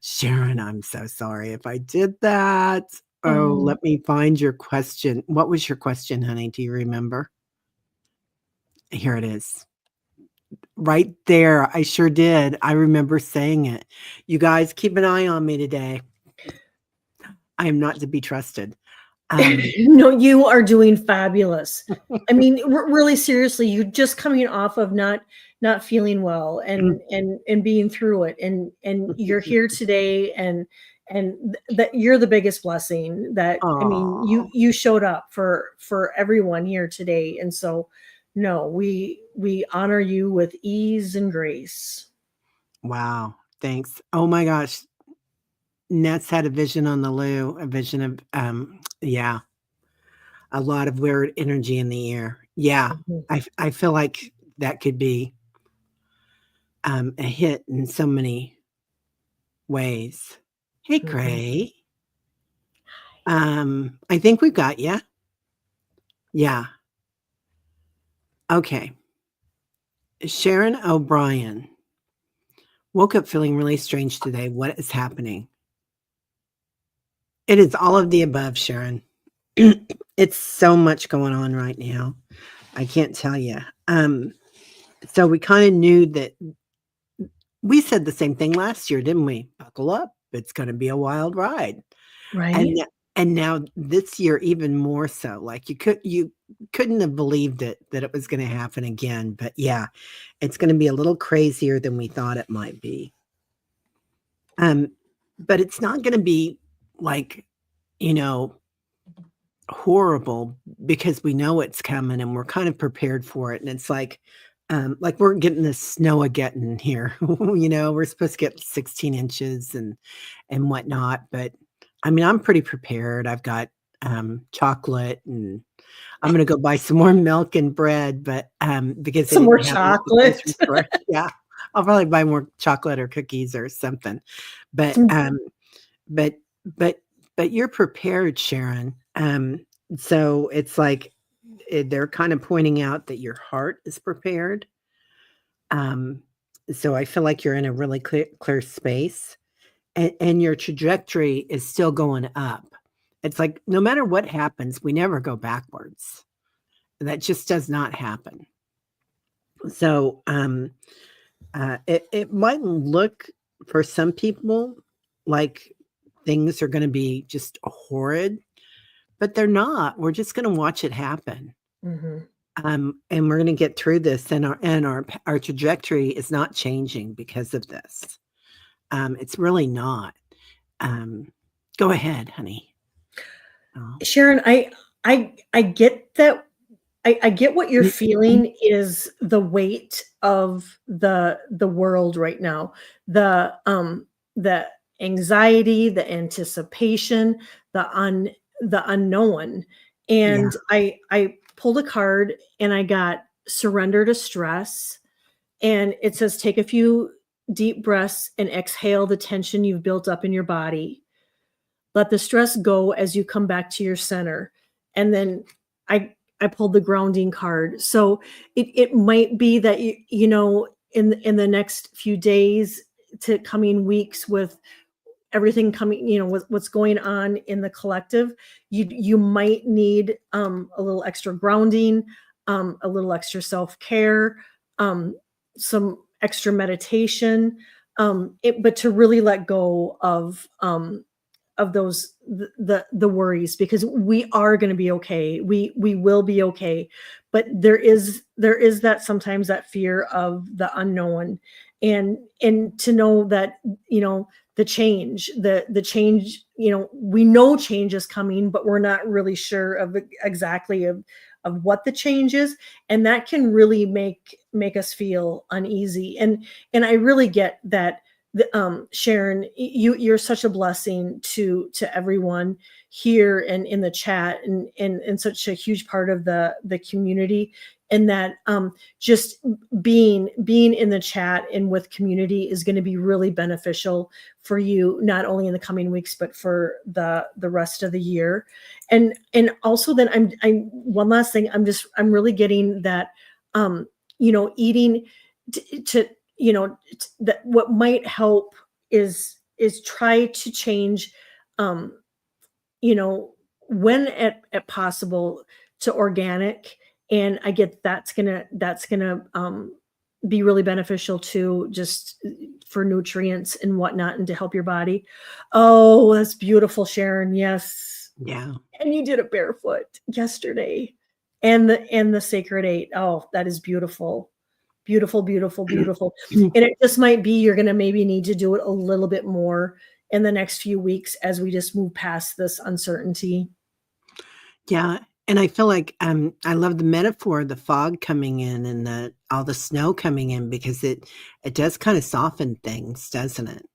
Sharon, I'm so sorry if I did that. Oh, let me find your question. What was your question, honey? Do you remember? Here it is. Right there. I sure did. I remember saying it. You guys keep an eye on me today. I am not to be trusted. No, you are doing fabulous. I mean, really seriously, you're just coming off of not feeling well, and being through it, and you're here today, and that you're the biggest blessing. That I mean, you showed up for everyone here today, and so no, we honor you with ease and grace. Wow, thanks. Oh my gosh. Nets had a vision on the loo, a vision of a lot of weird energy in the air. Yeah. I feel like that could be a hit in so many ways. Hey, Gray. I think we've got you. Yeah. Okay. Sharon O'Brien. Woke up feeling really strange today. What is happening? It is all of the above, Sharon. It's so much going on right now. I can't tell you. So we kind of knew that. We said the same thing last year, didn't we? Buckle up. It's going to be a wild ride. Right. And now this year, even more so. Like you couldn't have believed it, that it was going to happen again. But yeah, it's going to be a little crazier than we thought it might be. But it's not going to be like, horrible, because we know it's coming and we're kind of prepared for it. And it's like we're getting the snow-a-getting here. We're supposed to get 16 inches and whatnot. But I mean, I'm pretty prepared. I've got chocolate, and I'm going to go buy some more milk and bread, but because they Some more didn't have it at the grocery chocolate. store. Yeah, I'll probably buy more chocolate or cookies or something. But but but but you're prepared, Sharon. So it's like they're kind of pointing out that your heart is prepared. So I feel like you're in a really clear space, and your trajectory is still going up. It's like no matter what happens, we never go backwards. That just does not happen. So it might look for some people like things are going to be just horrid, but they're not. We're just going to watch it happen. Mm-hmm. And we're going to get through this, and our trajectory is not changing because of this. It's really not. Go ahead, honey. Oh. Sharon, I get that. I get what you're feeling is the weight of the world right now. The anxiety, the anticipation, the unknown. And Yeah. I pulled a card and I got surrender to stress. And it says take a few deep breaths and exhale the tension you've built up in your body. Let the stress go as you come back to your center. And then I pulled the grounding card. So it might be that you know in the next few days to coming weeks with everything coming, you know, with what's going on in the collective, you might need a little extra grounding, a little extra self-care, some extra meditation, but to really let go of those the worries, because we are going to be okay. We will be okay, but there is that sometimes that fear of the unknown, and to know that, you know, the change, you know, we know change is coming, but we're not really sure of exactly of what the change is, and that can really make us feel uneasy. And I really get that. Sharon, you're such a blessing to everyone here and in the chat, and such a huge part of the community. And that just being in the chat and with community is going to be really beneficial for you, not only in the coming weeks, but for the rest of the year. And also then I'm one last thing, I'm really getting that you know, eating to you know, that what might help is try to change, you know, when at possible, to organic. And I get that's gonna be really beneficial too, just for nutrients and whatnot, and to help your body. Oh, that's beautiful, Sharon. Yes. Yeah. And you did it barefoot yesterday, and the Sacred Eight. Oh, that is beautiful. Beautiful, beautiful, beautiful. And it just might be you're going to maybe need to do it a little bit more in the next few weeks as we just move past this uncertainty. Yeah, and I feel like I love the metaphor of the fog coming in and all the snow coming in, because it does kind of soften things, doesn't it?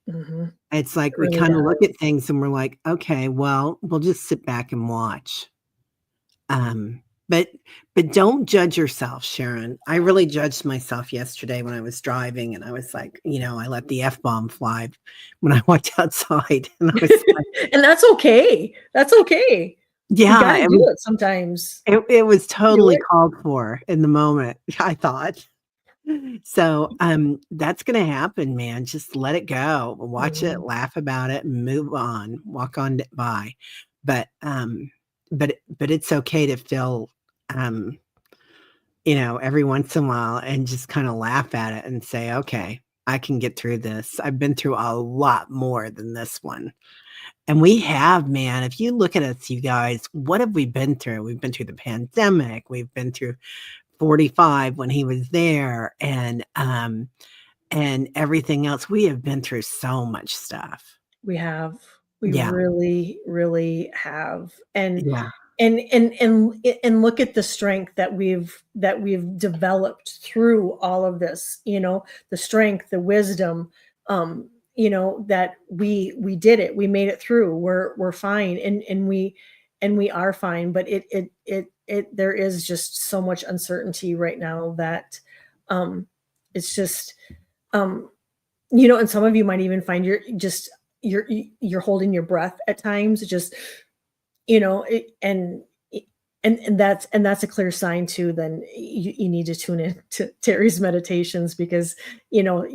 Mm-hmm. It's like It we really kind of look does. at things and we're like, okay, well, we'll just sit back and watch. But don't judge yourself, Sharon. I really judged myself yesterday when I was driving, and I was like, you know, I let the F-bomb fly when I walked outside, and I was like, And that's okay. That's okay. You got yeah, to do it sometimes. it was Do totally it. called for in the moment, I thought. So, that's gonna happen, man. Just let it go. Watch it, Mhm. laugh about it, and move on, walk on by. But it's okay to feel, um, you know, every once in a while, and just kinda laugh at it and say, "Okay, I can get through this. I've been through a lot more than this one." And we have, man. If you look at us, you guys, what have we been through? We've been through the pandemic, we've been through 45 when he was there, and everything else. We have been through so much stuff. We have. We Yeah, really, really have. And yeah, look at the strength that we've developed through all of this, you know, the strength, the wisdom, you know, that we did it. We made it through. We're fine. And we are fine, but there is just so much uncertainty right now that it's just and some of you might even find you're holding your breath at times, just and that's a clear sign too. Then you need to tune in to Teri's meditations, because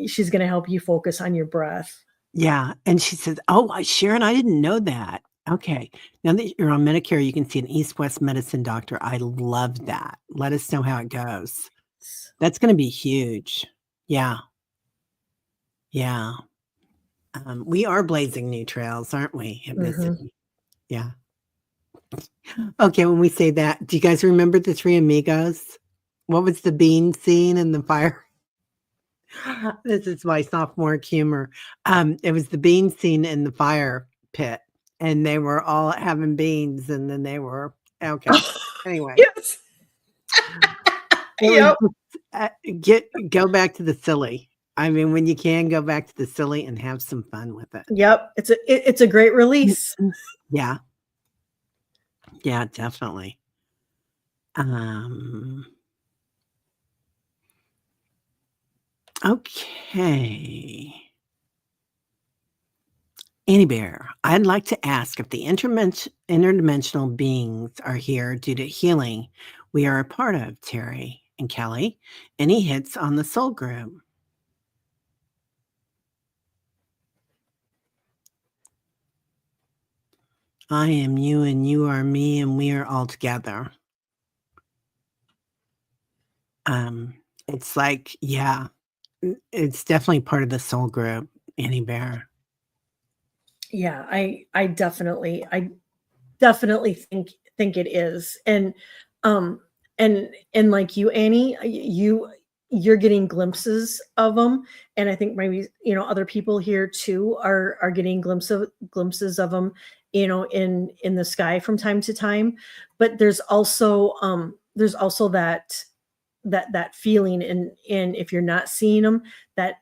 she's going to help you focus on your breath. Yeah, and she says, "Oh, Sharon, I didn't know that." Okay, now that you're on Medicare, you can see an East-West medicine doctor. I love that. Let us know how it goes. That's gonna be huge. Yeah. Yeah. We are blazing new trails, aren't we? Hypnicity. Yeah. Okay, when we say that, do you guys remember the Three Amigos? What was the bean scene in the fire? This is my sophomore humor. It was the bean scene in the fire pit, and they were all having beans, and then they were okay. Anyway, Yes. it Yep. was go back to the silly. I mean, when you can, go back to the silly and have some fun with it. Yep. It's a great release. Yeah. Yeah, definitely. Okay. Annie Bear, I'd like to ask if the interdimensional beings are here due to healing we are a part of, Teri and Kelly. Any hits on the soul group? I am you and you are me and we are all together. It's like, yeah, it's definitely part of the soul group, Annie Bear. Yeah, I definitely think it is. And like you, Annie, you're getting glimpses of them, and I think maybe other people here too are getting glimpses of them, in the sky from time to time. But there's also that feeling, and if you're not seeing them, that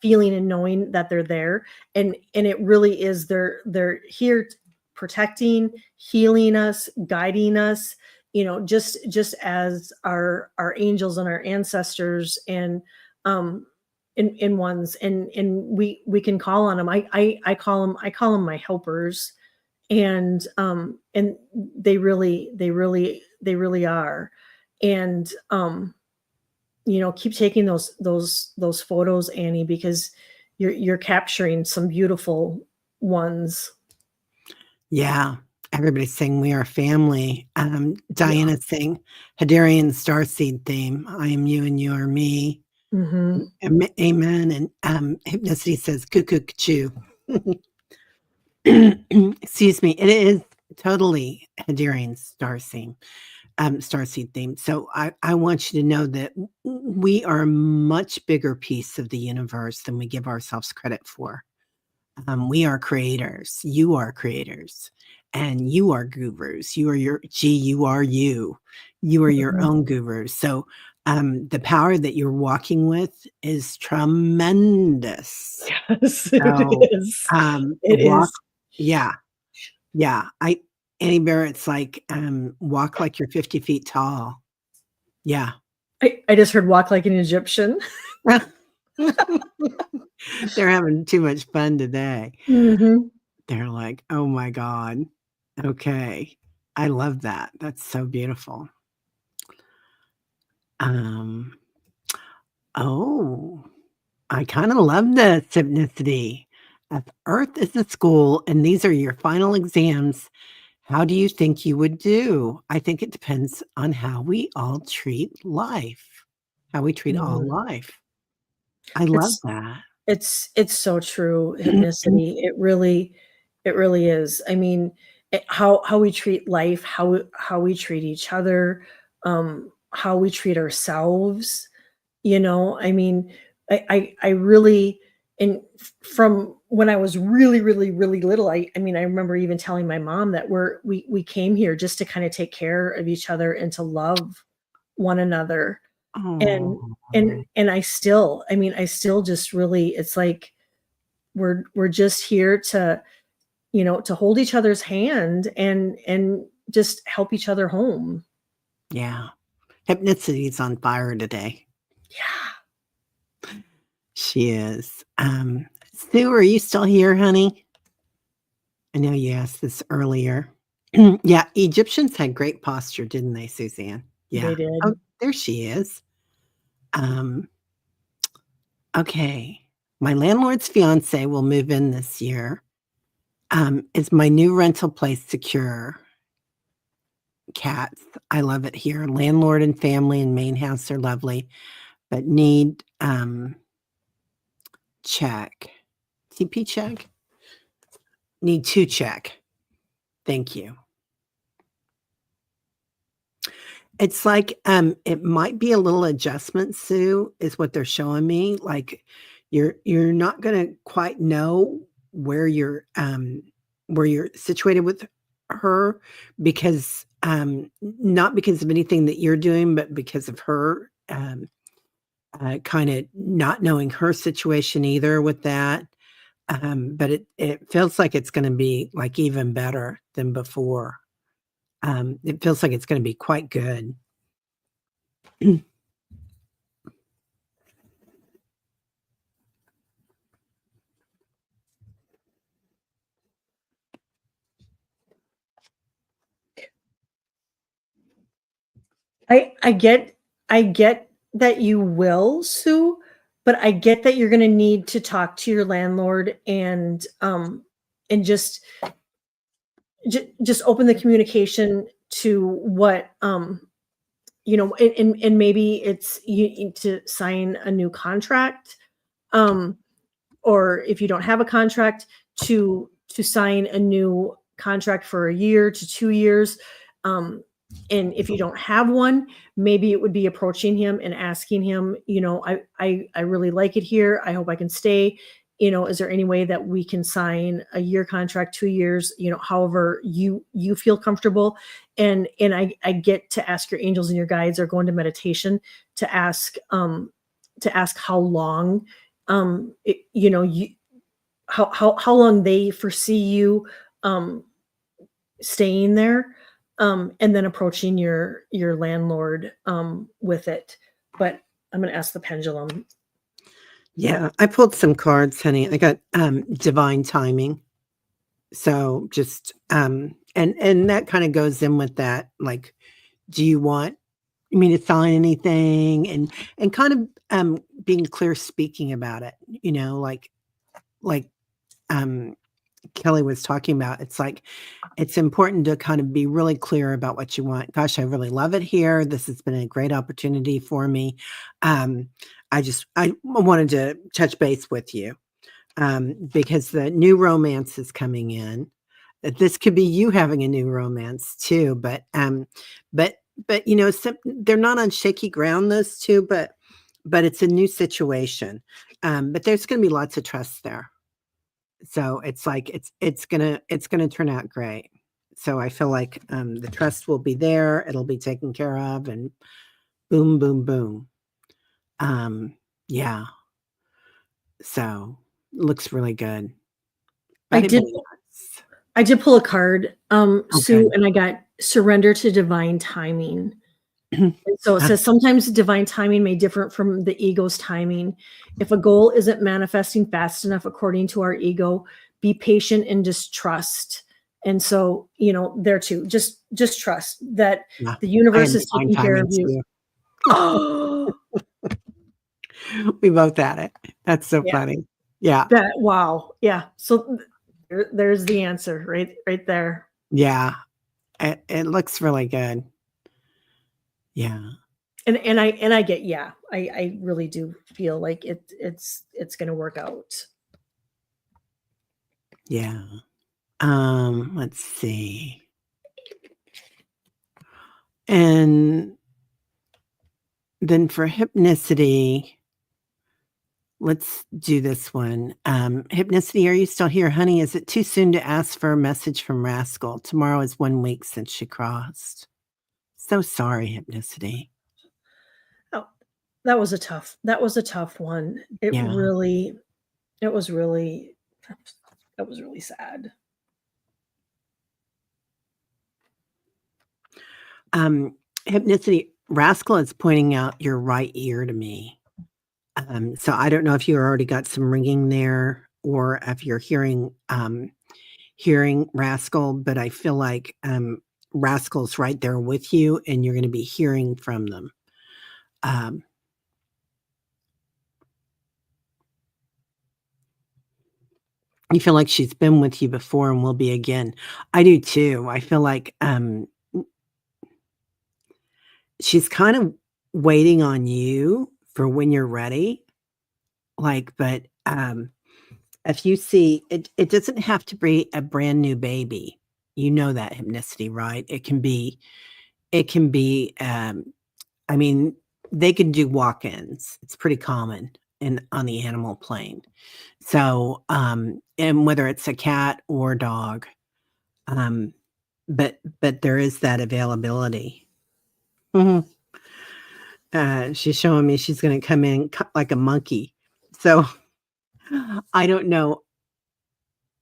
feeling and knowing that they're there, and it really is, they're here protecting, healing us, guiding us, just as our angels and our ancestors, and in ones, and we can call on them. I call them my helpers, and they really are. And keep taking those photos, Annie, because you're capturing some beautiful ones. Yeah. Everybody's saying we are family. Diana's saying Hadarian starseed theme. I am you and you are me. Amen. And Hypnicity says cuckoo choo. Excuse me. It is totally Hadarian starseed theme. So I want you to know that we are a much bigger piece of the universe than we give ourselves credit for. We are creators. You are creators. And you are gurus. You are you are you. You are your own gurus. So the power that you're walking with is tremendous. Yes, it is. It is. Yeah. Yeah. Annie Bear, it's like walk like you're 50 feet tall. Yeah. I just heard walk like an Egyptian. They're having too much fun today. They're like, oh my God. Okay. I love that. That's so beautiful. Oh, I kind of love the synchronicity. If Earth is a school and these are your final exams, how do you think you would do? I think it depends on how we all treat life, how we treat all life. I love that. It's so true, Hypnicity. It really is. I mean, how we treat life, how we treat each other, how we treat ourselves. I mean, I really, and from when I was really little, I mean, I remember even telling my mom that we came here just to kind of take care of each other and to love one another. And I still, I mean, I still just really, it's like we're just here to to hold each other's hand and just help each other home. Yeah. Hypnicity's on fire today. Yeah. She is. Sue, are you still here, honey? I know you asked this earlier. Yeah, Egyptians had great posture, didn't they, Suzanne? Yeah. They did. Oh, there she is. Okay. My landlord's fiance will move in this year. Is my new rental place secure? Cats. I love it here. Landlord and family and main house are lovely, but need check. TP check? Need to check. Thank you. It's like it might be a little adjustment, Sue, is what they're showing me. Like you're not gonna quite know where you're situated with her because not because of anything that you're doing, but because of her kind of not knowing her situation either with that. But it feels like it's going to be like even better than before. It feels like it's going to be quite good. I get that you will, Sue, but I get that you're going to need to talk to your landlord and just open the communication to what and maybe it's you need to sign a new contract, or if you don't have a contract, to sign a new contract for a year to 2 years. And if you don't have one, maybe it would be approaching him and asking him, I really like it here. I hope I can stay. Is there any way that we can sign a year contract, 2 years, however you feel comfortable. And I get to ask your angels and your guides or go into meditation to ask how long, how long they foresee you staying there, and then approaching your landlord with it. But I'm going to ask the pendulum. Yeah, I pulled some cards, honey. I got divine timing. So just and that kind of goes in with that. Like, do you want me to sign anything? And kind of being clear speaking about it, like Kelly was talking about. It's like it's important to kind of be really clear about what you want. Gosh, I really love it here. This has been a great opportunity for me. I wanted to touch base with you because the new romance is coming in. This could be you having a new romance too, but they're not on shaky ground, those two, but it's a new situation. But there's going to be lots of trust there. So it's like it's gonna turn out great. So I feel like the trust will be there, it'll be taken care of, and boom, boom, boom. Yeah. So looks really good. I did pull a card, Sue, Okay. and I got surrender to divine timing. And so it says sometimes divine timing may differ from the ego's timing. If a goal isn't manifesting fast enough according to our ego, be patient and just trust. And so, there too, just trust that Yeah, the universe I had is divine taking care timing of you. too. Oh, We both had it. That's so yeah. funny. Yeah. Wow. Yeah. So there's the answer right there. Yeah. It looks really good. Yeah. And I get, yeah, I really do feel like it's going to work out. Yeah. Let's see. And then for hypnicity, let's do this one. Hypnicity, are you still here, honey? Is it too soon to ask for a message from Rascal? Tomorrow is 1 week since she crossed. So sorry, Hypnicity. Oh, that was a tough one. It Yeah. was really sad. Hypnicity, Rascal is pointing out your right ear to me. So I don't know if you already got some ringing there or if you're hearing Rascal, but I feel like Rascal's right there with you and you're going to be hearing from them. You feel like she's been with you before and will be again. I do too. I feel like she's kind of waiting on you for when you're ready. Like, but if you see it doesn't have to be a brand new baby. You know that hypnicity, right? It can be, I mean, they can do walk-ins. It's pretty common on the animal plane. So, and whether it's a cat or dog, but there is that availability. Mhm. She's showing me she's going to come in like a monkey. So I don't know.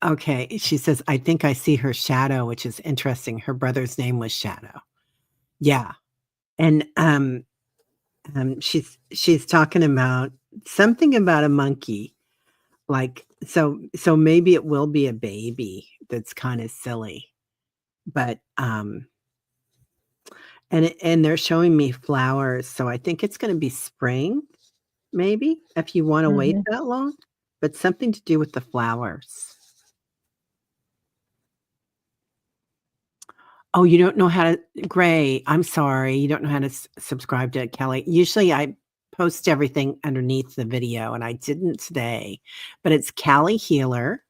Okay, she says, I think I see her shadow, which is interesting. Her brother's name was Shadow. Yeah. And she's talking about something about a monkey. Like, so maybe it will be a baby that's kind of silly. But and they're showing me flowers, so I think it's gonna be spring, maybe, if you wanna wait Mhm. that long, but something to do with the flowers. Oh, you don't know how to Gray, I'm sorry, you don't know how to subscribe to Kelly. Usually, I post everything underneath the video, and I didn't today, but it's Callie Healer,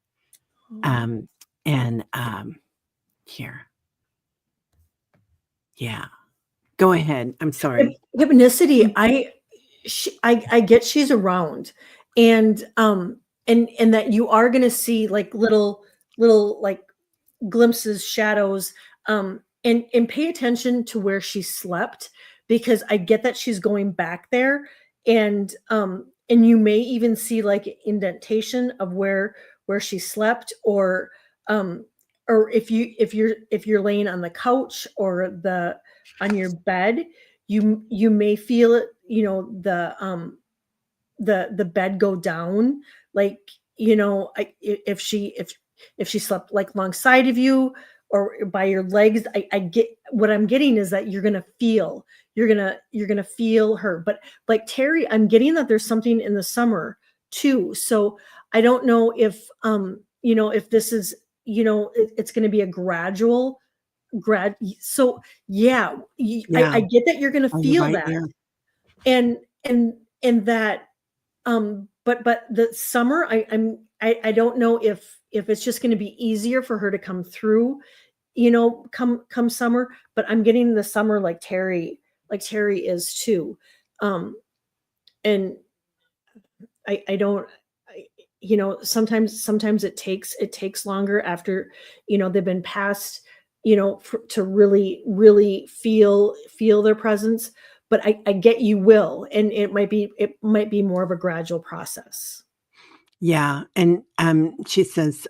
um, and, here. Yeah. Go ahead, I'm sorry. Hypnicity, I get she's around, and and that you are going to see like little like glimpses, shadows, and pay attention to where she slept, because I get that she's going back there, and you may even see like indentation of where she slept, um or if you're laying on the couch or the on your bed, you may feel it, the bed go down, like, if she slept like alongside of you or by your legs. I get what I'm getting is that you're gonna feel her. But like Teri, I'm getting that there's something in the summer too. So I don't know if this is, it's going to be a gradual grad. So yeah, Yeah. I get that you're going to Oh, you're feel right that, there. and and that, but the summer, I don't know if it's just going to be easier for her to come through, come summer. But I'm getting the summer like Terry is too, and I don't, sometimes it takes longer after, they've been passed, to really feel their presence. But I get you will, and it might be more of a gradual process. Yeah, and, she says,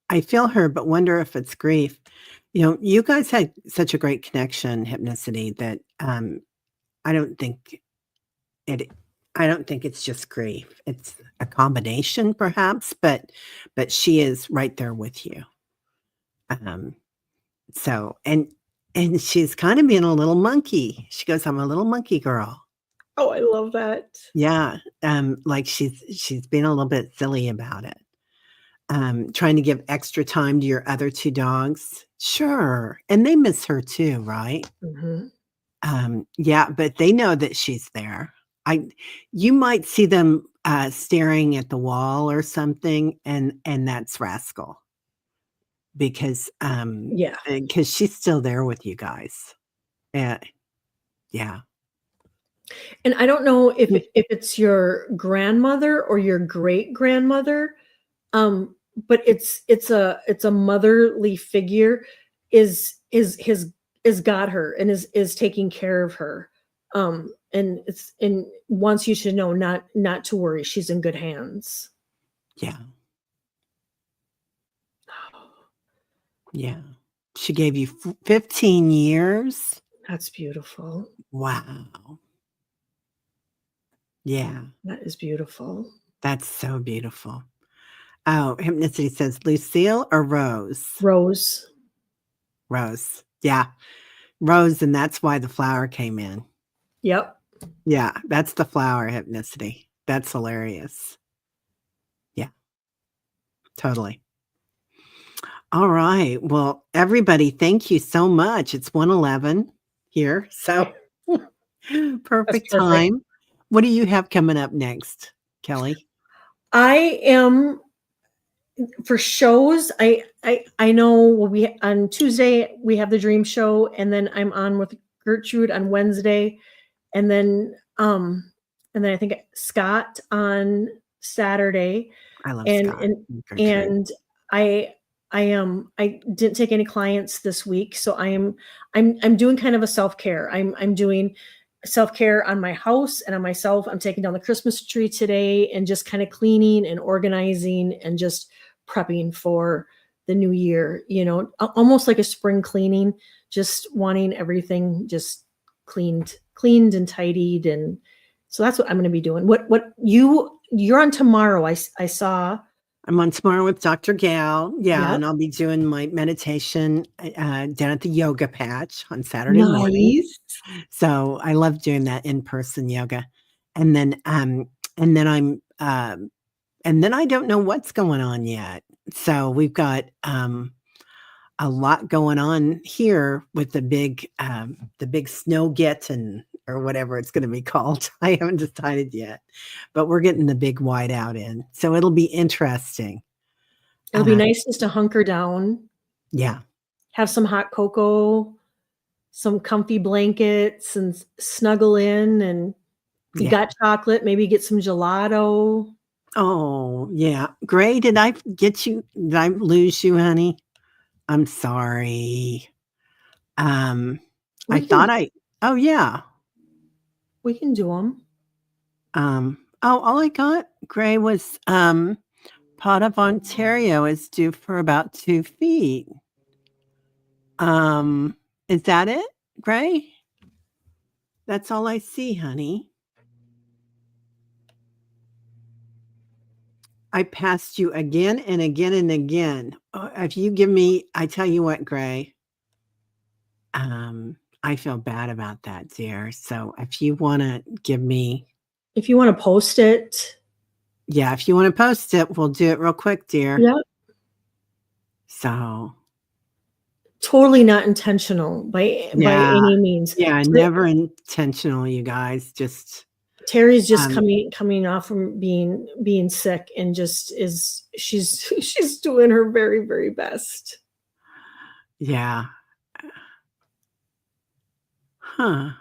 "I feel her, but wonder if it's grief." You guys had such a great connection, Hypnicity, that, I don't think it I don't think it's just grief. It's a combination perhaps, but she is right there with you. Um, so and she's kinda being a little monkey. She goes, "I'm a little monkey girl." Oh, I love that. Yeah, like she's being a little bit silly about it. Trying to give extra time to your other 2 dogs? Sure, and they miss her too, right? Mhm. Yeah, but they know that she's there. I You might see them, staring at the wall or something, and that's Rascal because, Yeah. she's still there with you guys. Yeah, yeah. And I don't know if it's your grandmother or your great grandmother, but it's a motherly figure, is got her and is taking care of her, and wants you to know not to worry, she's in good hands. Yeah, yeah. She gave you 15 years? That's beautiful. Wow. Yeah, That is beautiful. that's so beautiful. Oh, Hypnicity says Lucille or Rose? Rose. Rose. Yeah, Rose, and that's why the flower came in. Yep. Yeah, that's the flower, Hypnicity. That's hilarious. Yeah, totally. All right. Well, everybody, thank you so much. It's 1:11 here, so That's perfect perfect. time. What do you have coming up next, Kelly? I am for shows. I know we on Tuesday we have the dream show, and then I'm on with Gertrude on Wednesday, and then I think Scott on Saturday, I love and Scott and and Gertrude. and I didn't take any clients this week, so I'm doing kind of a self-care. I'm doing self-care on my house and on myself. I'm taking down the Christmas tree today and just kind of cleaning and organizing and just prepping for the new year, almost like a spring cleaning, just wanting everything just cleaned and tidied. And so that's what I'm going to be doing. What you're on tomorrow. I saw. I'm on tomorrow with Dr. Gal. Yeah, Yep. and I'll be doing my meditation down at the yoga patch on Saturday morning. Nice. So I love doing that in-person yoga. And then and then I'm and then I don't know what's going on yet. So we've got a lot going on here with the big snow getting or whatever it's going to be called. I haven't decided yet, but we're getting the big whiteout in. So it'll be interesting. It'll be nice just to hunker down, Yeah. have some hot cocoa, some comfy blankets, and snuggle in. And if you got chocolate, maybe get some gelato. Oh, yeah. Gray, did I lose you, honey? I'm sorry. Oh, yeah. We can do them. All I got, Gray, was Pot of Ontario is due for about 2 feet. Is that it, Gray? That's all I see, honey. I passed you again and again and again. If you give me, I tell you what, Gray, I feel bad about that, dear. So if you want to give me. If you want to post it. Yeah, if you want to post it, we'll do it real quick, dear. Yep. So. Totally not intentional by any means. Yeah, never intentional, you guys. Just. Teri's just coming off from being sick and just she's doing her very, very best. Yeah. Huh.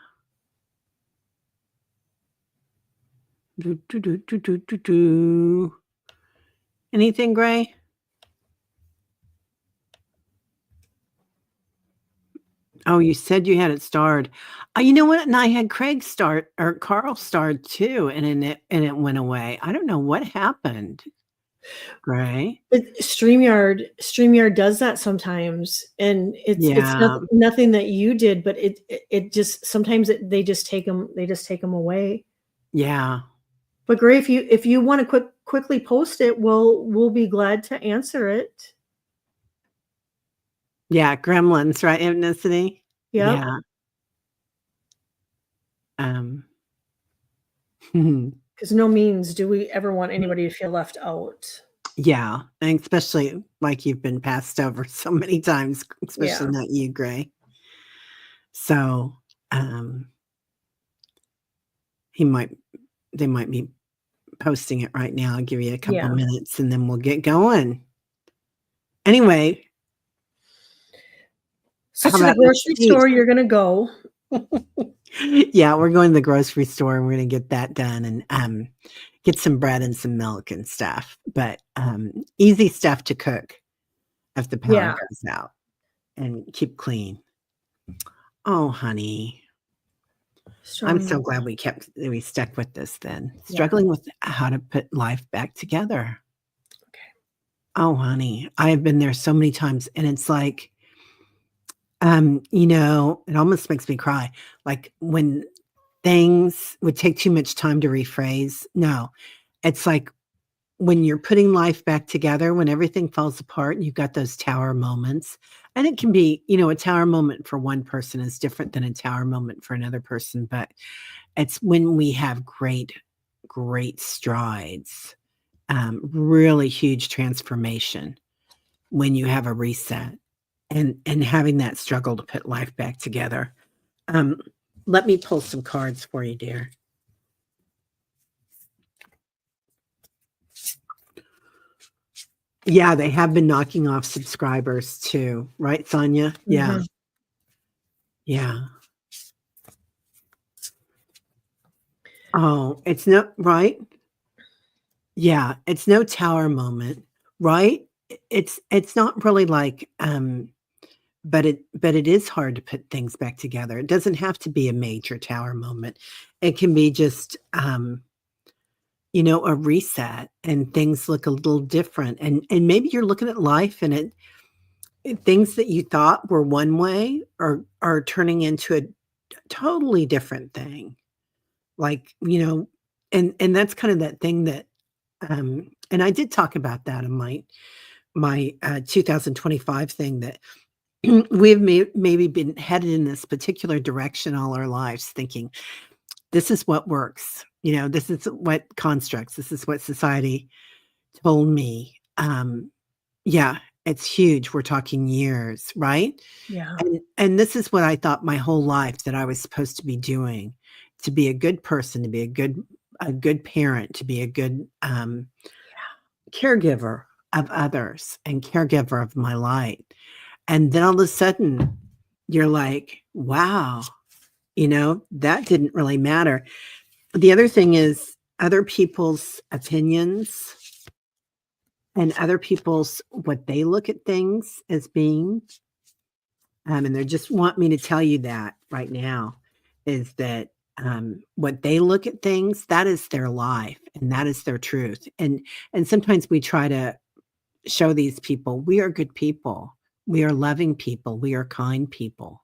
Anything, Gray? Oh, you said you had it starred. You know what? And I had Craig start or Carl starred too, and it went away. I don't know what happened. Gray. StreamYard does that sometimes, and it's nothing that you did, but it just sometimes they just take them away. Yeah. But Gray, if you want to quickly post it, we'll be glad to answer it. Yeah, gremlins, right? Ethnicity. Yep. Yeah. Because no means do we ever want anybody to feel left out. Yeah, and especially like you've been passed over so many times, especially not you, Gray. So they might be posting it right now. I'll give you a couple minutes and then we'll get going. Anyway. So to the grocery store you're going to go. Yeah, we're going to the grocery store and we're going to get that done and get some bread and some milk and stuff. But easy stuff to cook if the power goes out and keep clean. Oh, honey. I'm so glad we stuck with this then. Struggling with how to put life back together. Okay. Oh, honey, I have been there so many times and it's like It almost makes me cry. Like when things would take too much time to rephrase. No, it's like when you're putting life back together, when everything falls apart and you've got those tower moments. And it can be, a tower moment for one person is different than a tower moment for another person. But it's when we have great, great strides, really huge transformation when you have a reset and having that struggle to put life back together. Let me pull some cards for you, dear. Yeah, they have been knocking off subscribers too, right, Sonia? Yeah. Mhm. Yeah. Oh, it's not right. Yeah, it's no tower moment, right? It's not really like but it is hard to put things back together. It doesn't have to be a major tower moment. It can be just a reset and things look a little different. And maybe you're looking at life and things that you thought were one way are turning into a totally different thing. Like, and that's kind of that thing that and I did talk about that in my 2025 thing that we've maybe been headed in this particular direction all our lives, thinking this is what works. This is what constructs. This is what society told me. Yeah, it's huge. We're talking years, right? Yeah. And this is what I thought my whole life that I was supposed to be doing, to be a good person, to be a good parent, to be a good caregiver of others and caregiver of my light. And then all of a sudden, you're like, wow, that didn't really matter. The other thing is other people's opinions and other people's what they look at things as being. And they just want me to tell you that right now is that what they look at things, that is their life and that is their truth. And sometimes we try to show these people we are good people, we are loving people, we are kind people.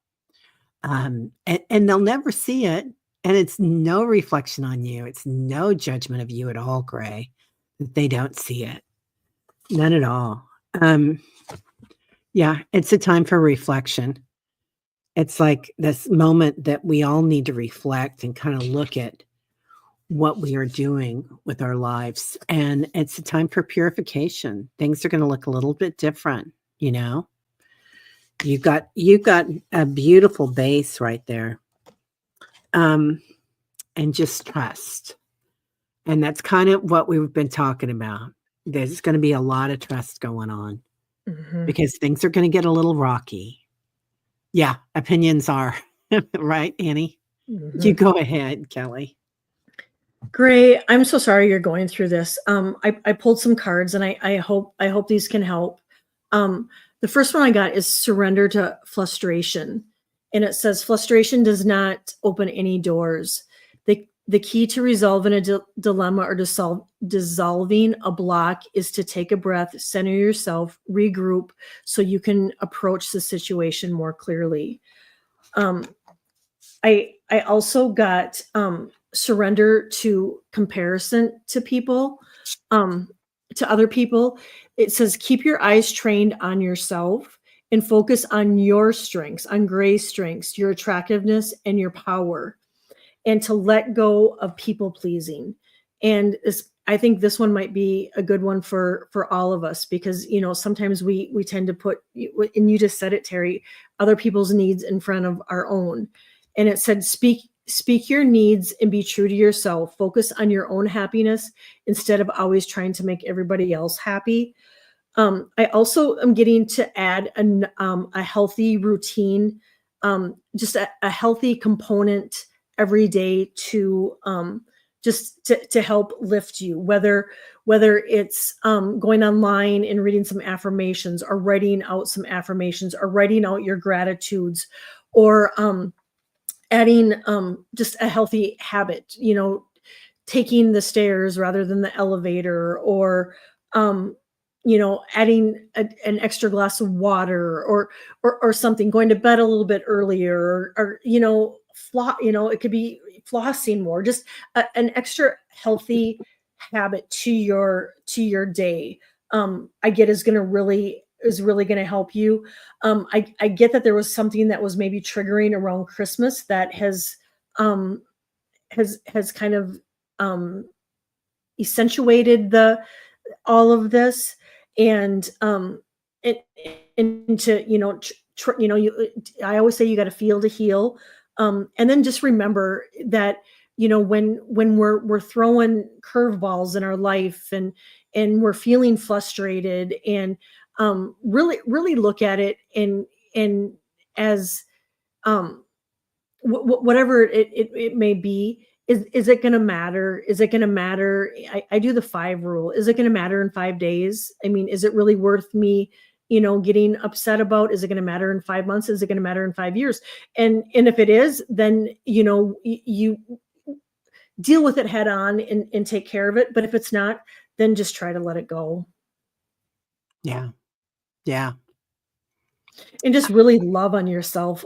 And they'll never see it. And it's no reflection on you. It's no judgment of you at all, Gray. They don't see it. None at all. Yeah, it's a time for reflection. It's like this moment that we all need to reflect and kind of look at what we are doing with our lives. And it's a time for purification. Things are going to look a little bit different, You've got a beautiful base right there. And just trust. And that's kind of what we've been talking about. There's going to be a lot of trust going on because things are going to get a little rocky. Yeah, opinions are. Right, Annie? You go ahead, Kelly. Great. I'm so sorry you're going through this. I pulled some cards and I hope these can help. The first one I got is surrender to frustration. And it says frustration does not open any doors. The key to resolving a dilemma or dissolving a block is to take a breath, center yourself, regroup so you can approach the situation more clearly. I also got surrender to comparison to people, to other people. It says, keep your eyes trained on yourself and focus on your strengths, on Gray's strengths, your attractiveness and your power, and to let go of people pleasing. And I think this one might be a good one for all of us because, sometimes we tend to put, and you just said it, Teri, other people's needs in front of our own. And it said, speak your needs and be true to yourself. Focus on your own happiness instead of always trying to make everybody else happy. I also am getting to add a healthy routine, just a healthy component every day to just to help lift you, whether it's going online and reading some affirmations or writing out some affirmations or writing out your gratitudes or adding just a healthy habit, taking the stairs rather than the elevator or adding an extra glass of water, or something, going to bed a little bit earlier, or it could be flossing more, just an extra healthy habit to your day. I get is really going to help you. I get that there was something that was maybe triggering around Christmas that has kind of accentuated all of this, and to I always say you got to feel to heal, and then just remember that when we're throwing curveballs in our life, and we're feeling frustrated, and really look at it, and as whatever it may be. Is it going to matter? Is it going to matter? I do the 5 rule. Is it going to matter in 5 days? I mean, is it really worth me, getting upset about? Is it going to matter in 5 months? Is it going to matter in 5 years? And if it is, then, you deal with it head on, and take care of it. But if it's not, then just try to let it go. Yeah. Yeah. And just really love on yourself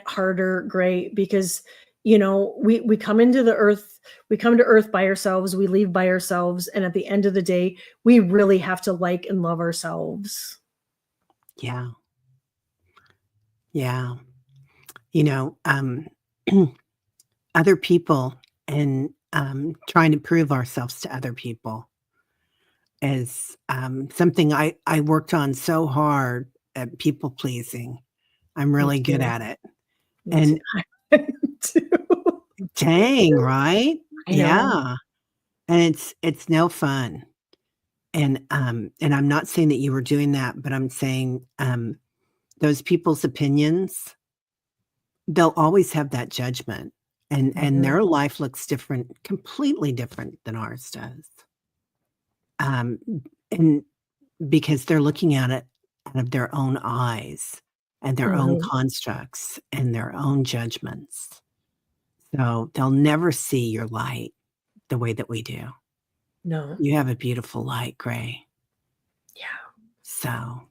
harder, Gray, because we come into the earth, we come to earth by ourselves, we leave by ourselves, and at the end of the day, we really have to like and love ourselves. Yeah. Yeah. Other people, and trying to prove ourselves to other people is something I worked on so hard at people pleasing. I'm really good at it. Me too. Dang, right? I know. Yeah. And it's no fun. And I'm not saying that you were doing that, but I'm saying those people's opinions, they'll always have that judgment, and their life looks different, completely different than ours does. And because they're looking at it out of their own eyes, and their own constructs, and their own judgments. So they'll never see your light the way that we do. No. You have a beautiful light, Gray. Yeah. So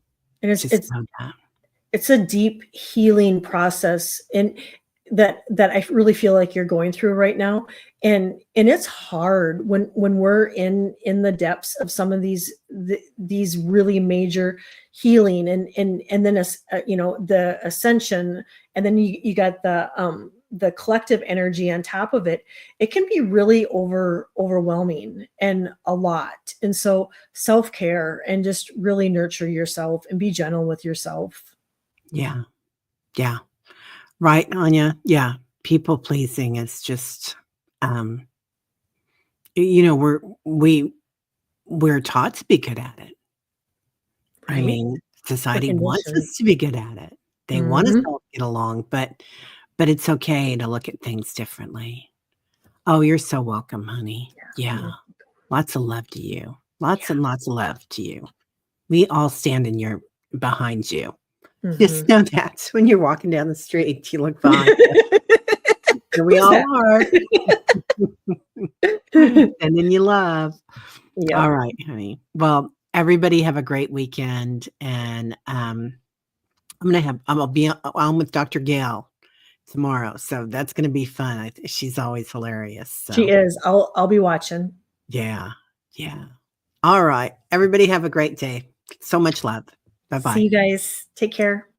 and just know that. It's a deep healing process, and that I really feel like you're going through right now. And it's hard when we're in the depths of some of these really major healing, and then the ascension, and then you got the collective energy on top of it. It can be really overwhelming and a lot. And so self-care, and just really nurture yourself, and be gentle with yourself. Yeah. Yeah. Right, Anya. Yeah. People pleasing is just, we're taught to be good at it. Right? I mean, society wants us to be good at it. They want us all to get along, but it's okay to look at things differently. Oh, you're so welcome, honey. Yeah. Lots of love to you. Lots and lots of love to you. We all stand behind you. Just know that when you're walking down the street, you look behind you. Here we all are. And then you love. Yeah. All right, honey. Well, everybody have a great weekend. And I'll be on with Dr. Gail tomorrow. So that's going to be fun. She's always hilarious. So. She is. I'll be watching. Yeah. Yeah. All right. Everybody have a great day. So much love. Bye-bye. See you guys. Take care.